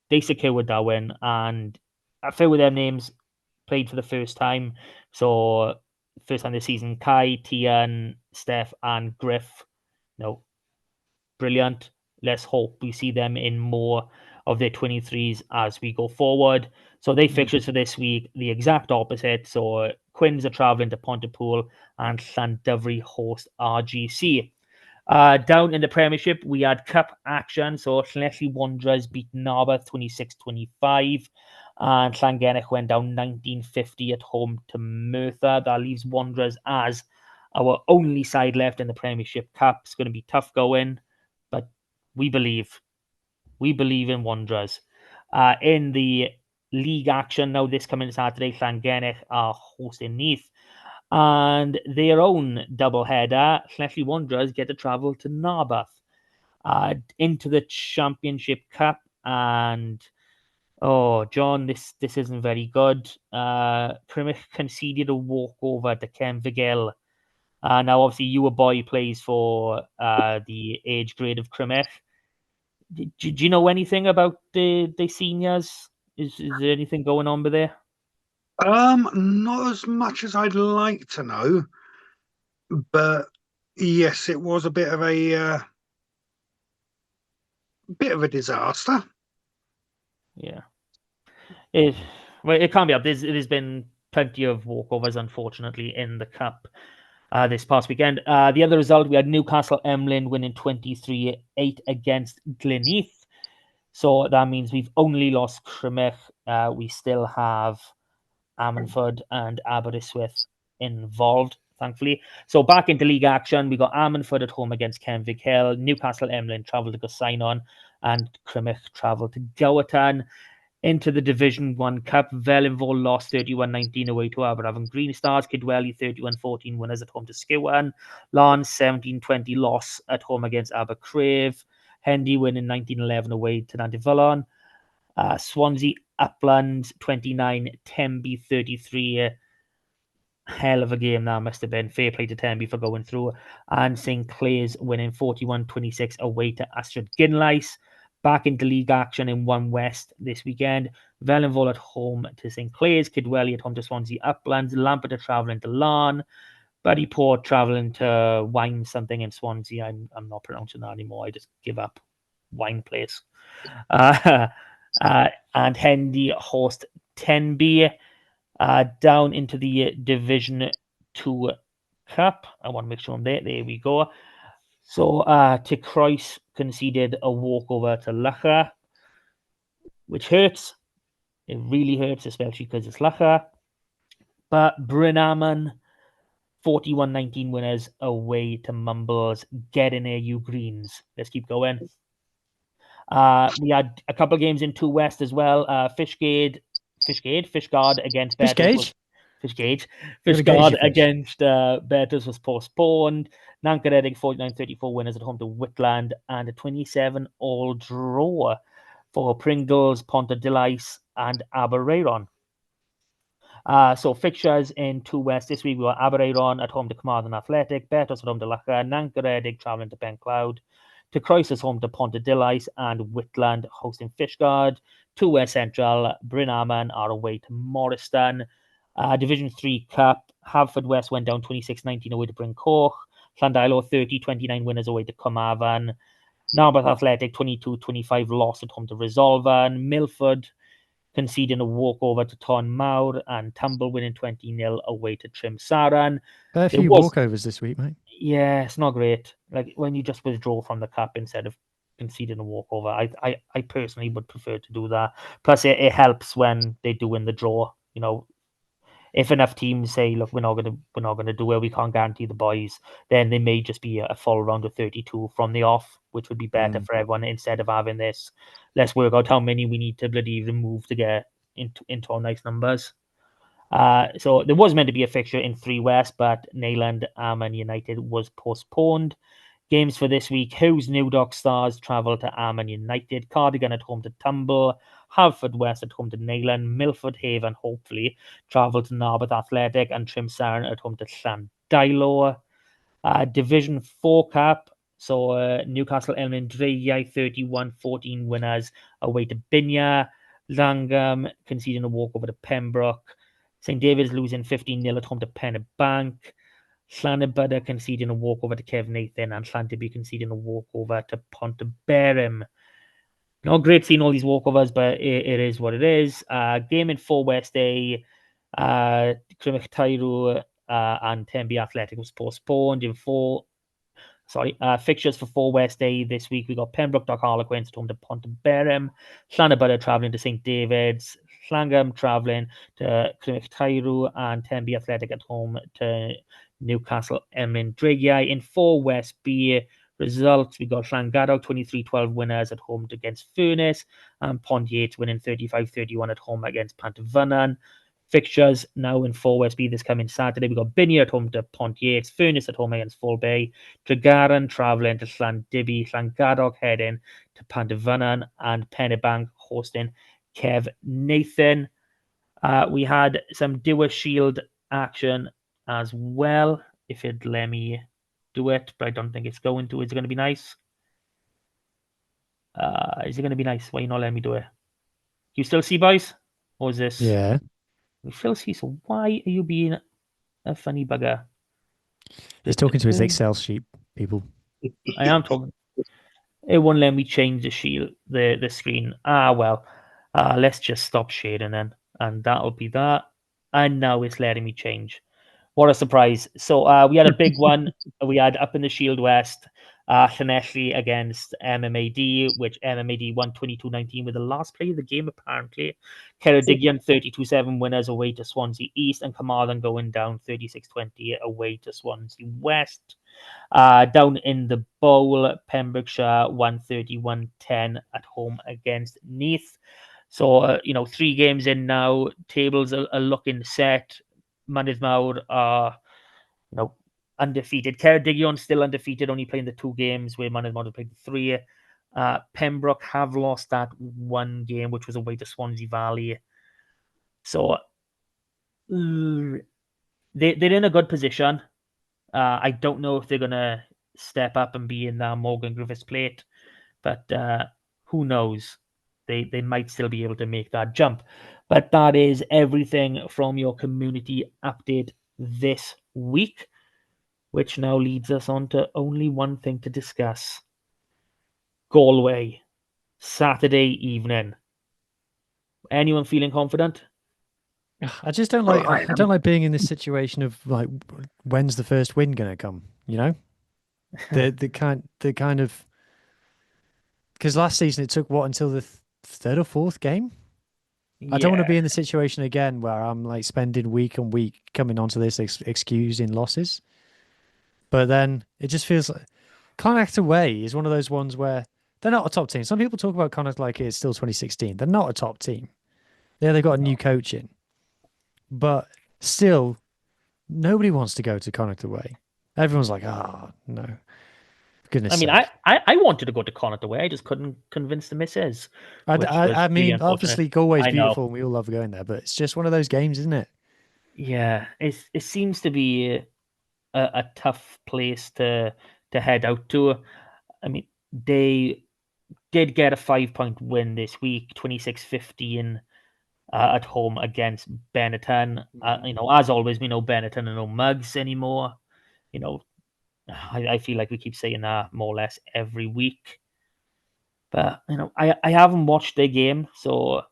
they secured that win. And a few of them names played for the first time. So, first time this season, Kai, Tian, Steph, and Griff. Brilliant. Let's hope we see them in more of their 23s as we go forward. So they fixtures for this week, the exact opposite. So Quins are travelling to Pontypool and Llandyfri host RGC. Down in the Premiership, we had Cup action. So Llanelli Wanderers beat Narberth 26-25. And Llangennech went down 19-50 at home to Merthyr. That leaves Wanderers as our only side left in the Premiership Cup. It's going to be tough going, but we believe in Wanderers. In the league action now, this coming Saturday, Llangennech are hosting Neath. And their own doubleheader, Llanelli Wanderers get to travel to Narberth into the Championship Cup. And John, this isn't very good. Plymouth conceded a walkover to Kenvigil. Now, obviously, you a boy plays for the age grade of Crymych. Do you know anything about the seniors? Is there anything going on with there? Not as much as I'd like to know, but yes, it was a bit of a disaster. Yeah, it can't be up. There's been plenty of walkovers, unfortunately, in the cup this past weekend. The other result, we had Newcastle Emlyn winning 23-8 against Gleneath. So that means we've only lost Crymych. We still have Ammanford and Aberystwyth involved, thankfully. So back into league action, we got Ammanford at home against Kenvigil. Newcastle Emlyn travelled to Gosainon, and Crymych travelled to Gowerton. Into the Division 1 Cup, Felinfol lost 31-19 away to Aberavon Green Stars. Kidwelly 31-14 winners at home to Skewen. Larne 17-20 loss at home against Abercrave. Hendy winning 19-11 away to Nantefillon. Swansea Upland 29, Tenby 33. Hell of a game that must have been. Fair play to Tenby for going through. And St Clair's winning 41-26 away to Astrid Ginlais. Back into league action in 1 West this weekend. Felinfol at home to St Clair's. Kidwelly at home to Swansea Uplands. Lampert are travelling to Larne. Buddyport travelling to Wine something in Swansea. I'm not pronouncing that anymore. I just give up. Wine place. And Hendy host Tenby. Down into the Division 2 Cup. I want to make sure I'm there. There we go. So, Tikrois conceded a walkover to Lacha, which hurts. It really hurts, especially because it's Lacha. But Brynamon, 41-19 winners away to Mumbles. Get in there, you Greens. Let's keep going. We had a couple of games in 2 West as well. Fishguard against Betters. Fishguard against Betters was postponed. Nankaredig 49-34 winners at home to Whitland, and a 27-all draw for Pringles, Pontedilais, and Abereyron. So fixtures in 2 West this week, we got Abereyron at home to Carmarthen Athletic, Betters at home to Lacha, Nankaredig travelling to Pencloud, to Croesus home to Pontedilais, and Whitland hosting Fishguard. 2 West Central, Brynamon are away to Morriston. Division 3 Cup, Haverford West went down 26-19 away to Bryncoch. Llandilo 30-29 winners away to Carmarthen. Narberth Athletic 22-25 loss at home to Resolven. Milford conceding a walkover to Ton Mawr, and Tumble winning 20-0 away to Trimsaran. A few walkovers this week, mate. Yeah, it's not great. Like when you just withdraw from the cup instead of conceding a walkover. I personally would prefer to do that. Plus, it helps when they do win the draw. if enough teams say, look, we're not gonna do it, we can't guarantee the boys, then there may just be a full round of 32 from the off, which would be better for everyone instead of having this. Let's work out how many we need to bloody remove to get into our nice numbers. So there was meant to be a fixture in 3 West, but Neyland and United was postponed. Games for this week: Huw's New Dock Stars travel to Armagh United, Cardigan at home to Tumble, Halford West at home to Neyland, Milford Haven hopefully travel to Narberth Athletic, and Trimsaran at home to Llandilo. Division 4 cap, so Newcastle Elm Dreigiau 31-14 winners away to Binya, Llangwm conceding a walkover to Pembroke, St David's losing 15-0 at home to Pennebank, Llanybydr conceding a walkover to Kev Nathan, and Llantybi conceding a walkover to Pontyberem. Not great seeing all these walkovers, but it is what it is. Game in 4 West A, Crymych Tairw and Tenby Athletic was postponed. Fixtures for 4 West A this week. We got Pembroke Dock Harlequins at home to Pontyberem, Llanybydr travelling to St David's, Llangwm travelling to Crymych Tairw, and Tenby Athletic at home to Newcastle Emlyn Dreigiau. In 4 West B results, we got Llangadog 23-12 winners at home against Furness, and Pont Yates winning 35-31 at home against Pantyfunan. Fixtures now in 4 West B this coming Saturday. We got Binia at home to Pont Yates, Furness at home against Full Bay, Tregaron travelling to Llandybi, Llangadog heading to Pantyfunan, and Pennebank hosting Kev Nathan. We had some Dewar Shield action as well, if it'd let me do it, but I don't think it's going to. Is it going to be nice? Is it going to be nice? Why you not letting me do it? You still see, boys? Or is this? Yeah. We still see, so why are you being a funny bugger? He's talking to his Excel sheet, people. I am talking. It won't let me change the shield, the screen. Well. Let's just stop shading then. And that'll be that. And now it's letting me change. What a surprise. So we had a big one. We had up in the Shield West, Llanelli against MMAD, which MMAD won 22-19 with the last play of the game, apparently. Ceredigion 32-7 winners away to Swansea East, and Carmarthen going down 36-20 away to Swansea West. Down in the bowl, Pembrokeshire 131-10 at home against Neath. So, 3 games in now, tables are looking set. Mynydd Mawr are, undefeated. Ceredigion still undefeated, only playing the 2 games, where Mynydd Mawr played the 3. Pembroke have lost that 1 game, which was away to Swansea Valley. So, they're in a good position. I don't know if they're going to step up and be in that Morgan Griffiths plate, but who knows? They might still be able to make that jump. But that is everything from your community update this week, which now leads us on to only one thing to discuss. Galway, Saturday evening. Anyone feeling confident? I just don't like. I don't like being in this situation of like, when's the first win going to come? The kind of, because last season it took until the 3rd or 4th game. I don't want to be in the situation again where I'm like spending week on week coming onto this excusing losses. But then it just feels like Connacht away is one of those ones where they're not a top team. Some people talk about Connacht like it's still 2016. They're not a top team. Yeah, they've got a new coach in. But still, nobody wants to go to Connacht away. Everyone's like, no. Goodness sake. I wanted to go to Connacht away. I just couldn't convince the missus. I mean, obviously, Galway's beautiful and we all love going there, but it's just one of those games, isn't it? Yeah, it seems to be a tough place to head out to. I mean, they did get a 5-point win this week, 26-15 at home against Benetton. As always, we know Benetton are no mugs anymore. I feel like we keep saying that more or less every week. But, I haven't watched their game, so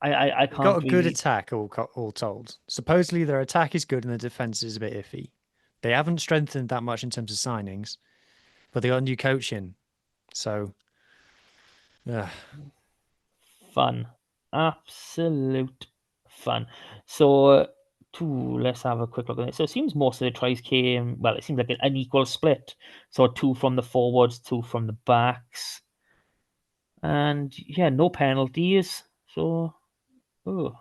I can't. Got a good attack, all told. Supposedly their attack is good and their defense is a bit iffy. They haven't strengthened that much in terms of signings, but they got a new coach in. So, fun. Absolute fun. So, let's have a quick look at it. So it seems most of the tries came, well, it seems like an unequal split. So 2 from the forwards, 2 from the backs. And yeah, no penalties. So, oh.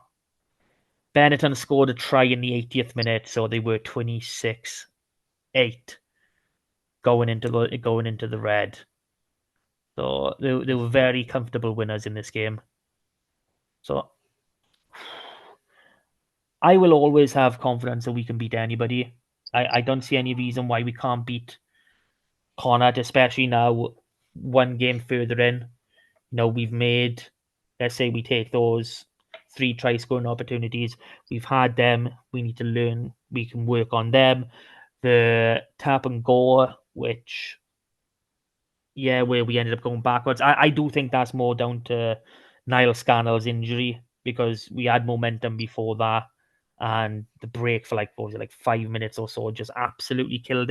Benetton scored a try in the 80th minute, so they were 26-8 going into the red. So they were very comfortable winners in this game. So I will always have confidence that we can beat anybody. I don't see any reason why we can't beat Connacht, especially now 1 game further in. We've made, let's say we take those 3 try scoring opportunities. We've had them. We need to learn. We can work on them. The tap and go, which, where we ended up going backwards. I do think that's more down to Niall Scannell's injury, because we had momentum before that, and the break for 5 minutes or so just absolutely killed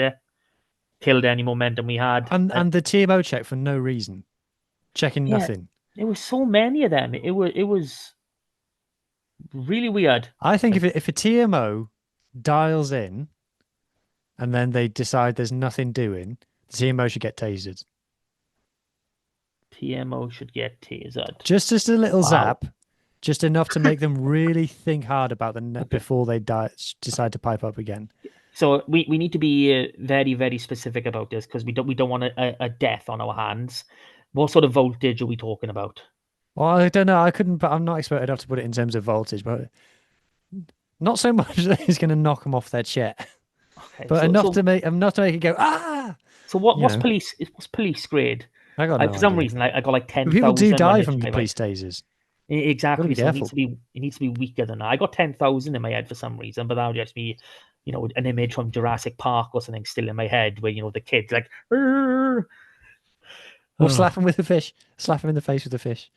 any momentum we had. And the TMO check for no reason, checking nothing. There were so many of them. It was really weird. I think if a TMO dials in and then they decide there's nothing doing, the TMO should get tasered. TMO should get tasered. Just a little zap, just enough to make them really think hard about the net before they decide to pipe up again. So we need to be very, very specific about this, because we don't want a death on our hands. What sort of voltage are we talking about? Well, I don't know. I'm not expert enough to put it in terms of voltage, but not so much that he's going to knock them off their chair, but enough to make it go ah. So what's police grade? I got no for some idea. reason I got 10,000. People do die from police tasers. Exactly. So it needs to be weaker than that. I got 10,000 in my head for some reason, but that would just be, an image from Jurassic Park or something still in my head, where the kids like. Or slap him with a fish. Slap him in the face with a fish.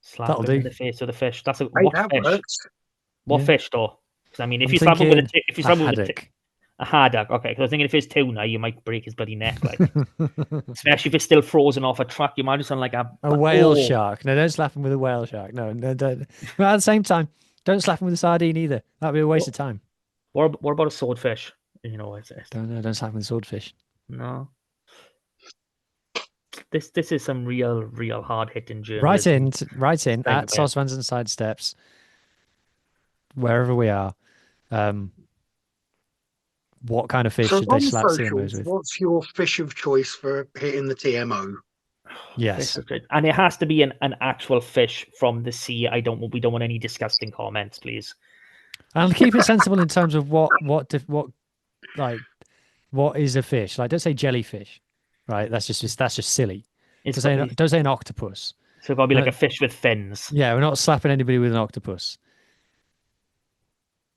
Slap him in the face with a fish. That's what fish? Works. What fish though? Because if you slap him with a haddock, okay. Because I was thinking if it's tuna, you might break his bloody neck, especially if it's still frozen off a truck. You might just sound like a whale shark. No, don't slap him with a whale shark. No, don't. But at the same time, don't slap him with a sardine either. That'd be a waste of time. What about a swordfish? Don't slap him with a swordfish. No. This is some real hard hitting journalism. Right in at Saucepans and Sidesteps, wherever we are. What kind of fish should they slap TMOs with? What's your fish of choice for hitting the TMO? Yes, and it has to be an actual fish from the sea. We don't want any disgusting comments, please. And keep it sensible in terms of what is a fish. Don't say jellyfish. Right, that's just silly. Don't say an octopus. So it's got to be like a fish with fins. Yeah, we're not slapping anybody with an octopus.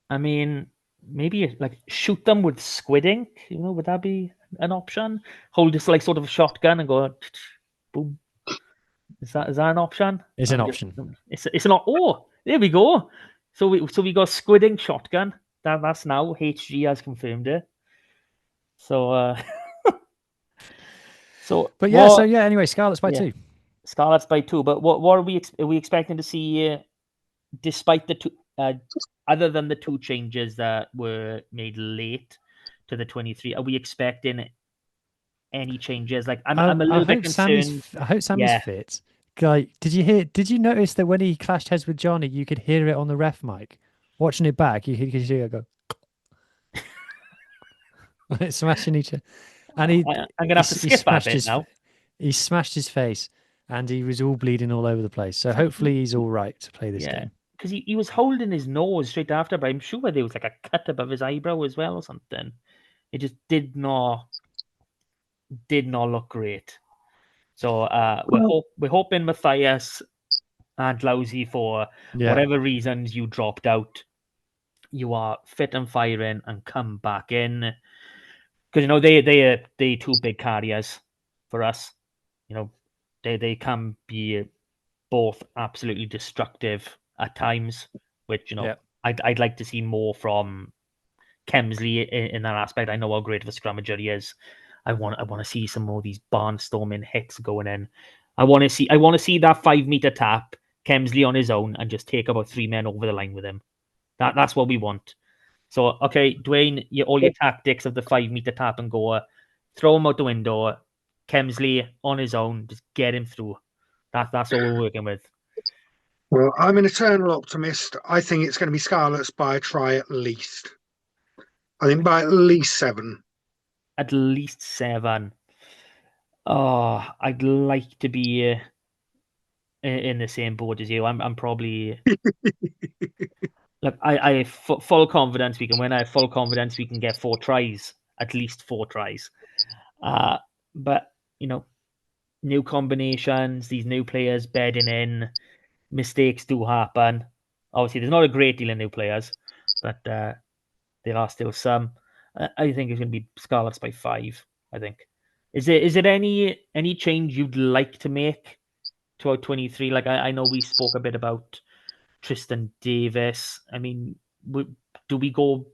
I mean, maybe shoot them with squid ink. Would that be an option? Hold this sort of a shotgun and go, boom. Is that an option? It's an option. It's not. Oh, there we go. So we got squid ink shotgun. That's now HG has confirmed it. So. Anyway, Scarlets by 2. Scarlets by 2. But what are we expecting to see? Despite the 2, other than the 2 changes that were made late to the 23, are we expecting any changes? I'm a little bit concerned. I hope Sammy's fit. Did you notice that when he clashed heads with Johnny, you could hear it on the ref mic? Watching it back, you could hear it go. It's smashing each other. And I'm going to have to skip that bit now. He smashed his face and he was all bleeding all over the place. So hopefully he's all right to play this game. Because he was holding his nose straight after, but I'm sure there was a cut above his eyebrow as well or something. It just did not look great. So we're hoping Matthias and Lousy, for whatever reasons you dropped out, you are fit and firing and come back in. Because they 2 big carriers for us. They can be both absolutely destructive at times, which I'd like to see more from Kemsley in that aspect. I know how great of a scrummager he is. I want to see some more of these barnstorming hits going in. I want to see that 5 meter tap, Kemsley on his own, and just take about 3 men over the line with him. That's what we want. So, okay, Dwayne, all your tactics of the 5 meter tap and go, throw him out the window. Kemsley on his own, just get him through. That's all we're working with. Well, I'm an eternal optimist. I think it's going to be Scarlets by a try at least. I think by at least 7. At least 7. Oh, I'd like to be in the same boat as you. I'm probably... Look, I have full confidence we can win. I have full confidence we can get 4 tries. At least 4 tries. But, new combinations, these new players bedding in, mistakes do happen. Obviously, there's not a great deal of new players, but there are still some. I think it's going to be Scarlets by 5, I think. Is it any change you'd like to make to 23? Like, I know we spoke a bit about Tristan Davis. I mean, do we go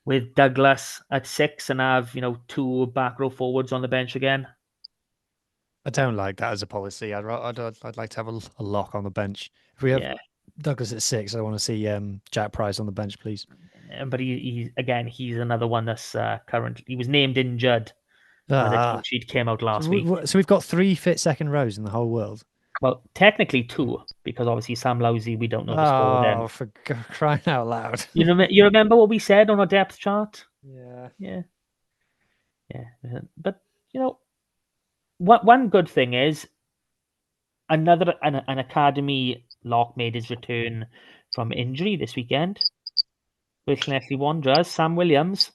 with Douglas at 6 and have, 2 back row forwards on the bench again? I don't like that as a policy. I'd like to have a lock on the bench. If we have Douglas at 6, I want to see Jack Price on the bench, please. But he's another one that's currently... He was named injured. The team sheet came out last week. So we've got 3 fit second rows in the whole world. Well, technically 2, because obviously Sam Lousy, we don't know the score then. Oh, for crying out loud. You remember what we said on our depth chart? Yeah. But, one good thing is an academy lock made his return from injury this weekend. With Leslie Wanderers, Sam Williams.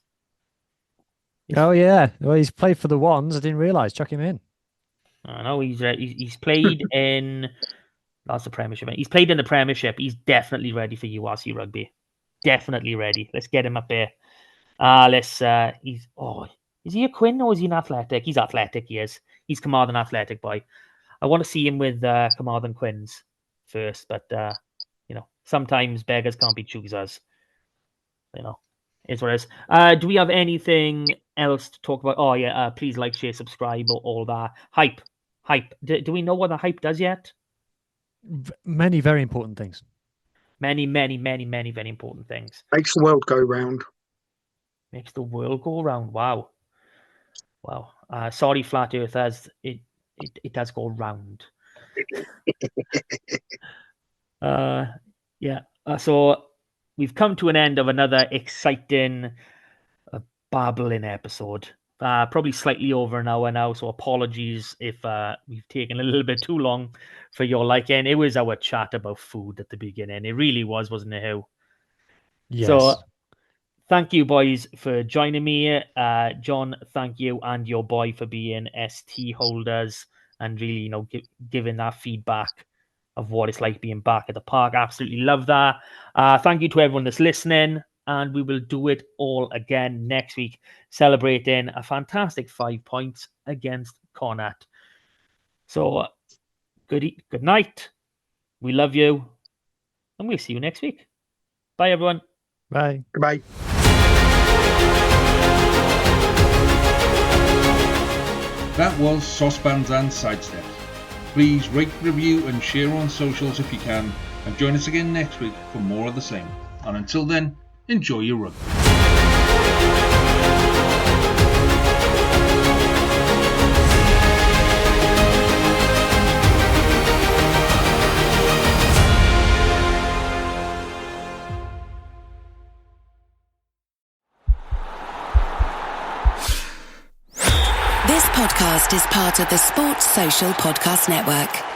Oh, yeah. Well, he's played for the Wands. I didn't realise. Chuck him in. I know he's played in... That's the Premiership. He's played in the Premiership. He's definitely ready for URC rugby. Definitely ready. Let's get him up there. Is he a Quinn or is he an Athletic? He's Athletic, he is. He's Carmarthen Athletic boy. I want to see him with Carmarthen Quins first, but sometimes beggars can't be choosers. It's what it is. Do we have anything else to talk about? Oh yeah, please like, share, subscribe, all that. Hype. Do we know what the hype does yet? Many very important things. Many very important things. Makes the world go round. Makes the world go round. Wow. Sorry, flat earthers. It does go round. So we've come to an end of another exciting, babbling episode. Probably slightly over an hour now, so apologies if we've taken a little bit too long for your liking. It was our chat about food at the beginning. It really was, wasn't it, Huw? Yes. So thank you, boys, for joining me. John, thank you, and your boy for being ST holders and really, giving that feedback of what it's like being back at the park. Absolutely love that. Thank you to everyone that's listening, and we will do it all again next week, celebrating a fantastic 5 points against Connacht. So, good night. We love you, and we'll see you next week. Bye, everyone. Bye. Goodbye. That was Saucepans and Sidesteps. Please rate, review and share on socials if you can, and join us again next week for more of the same. And until then, enjoy your rugby. This podcast is part of the Sports Social Podcast Network.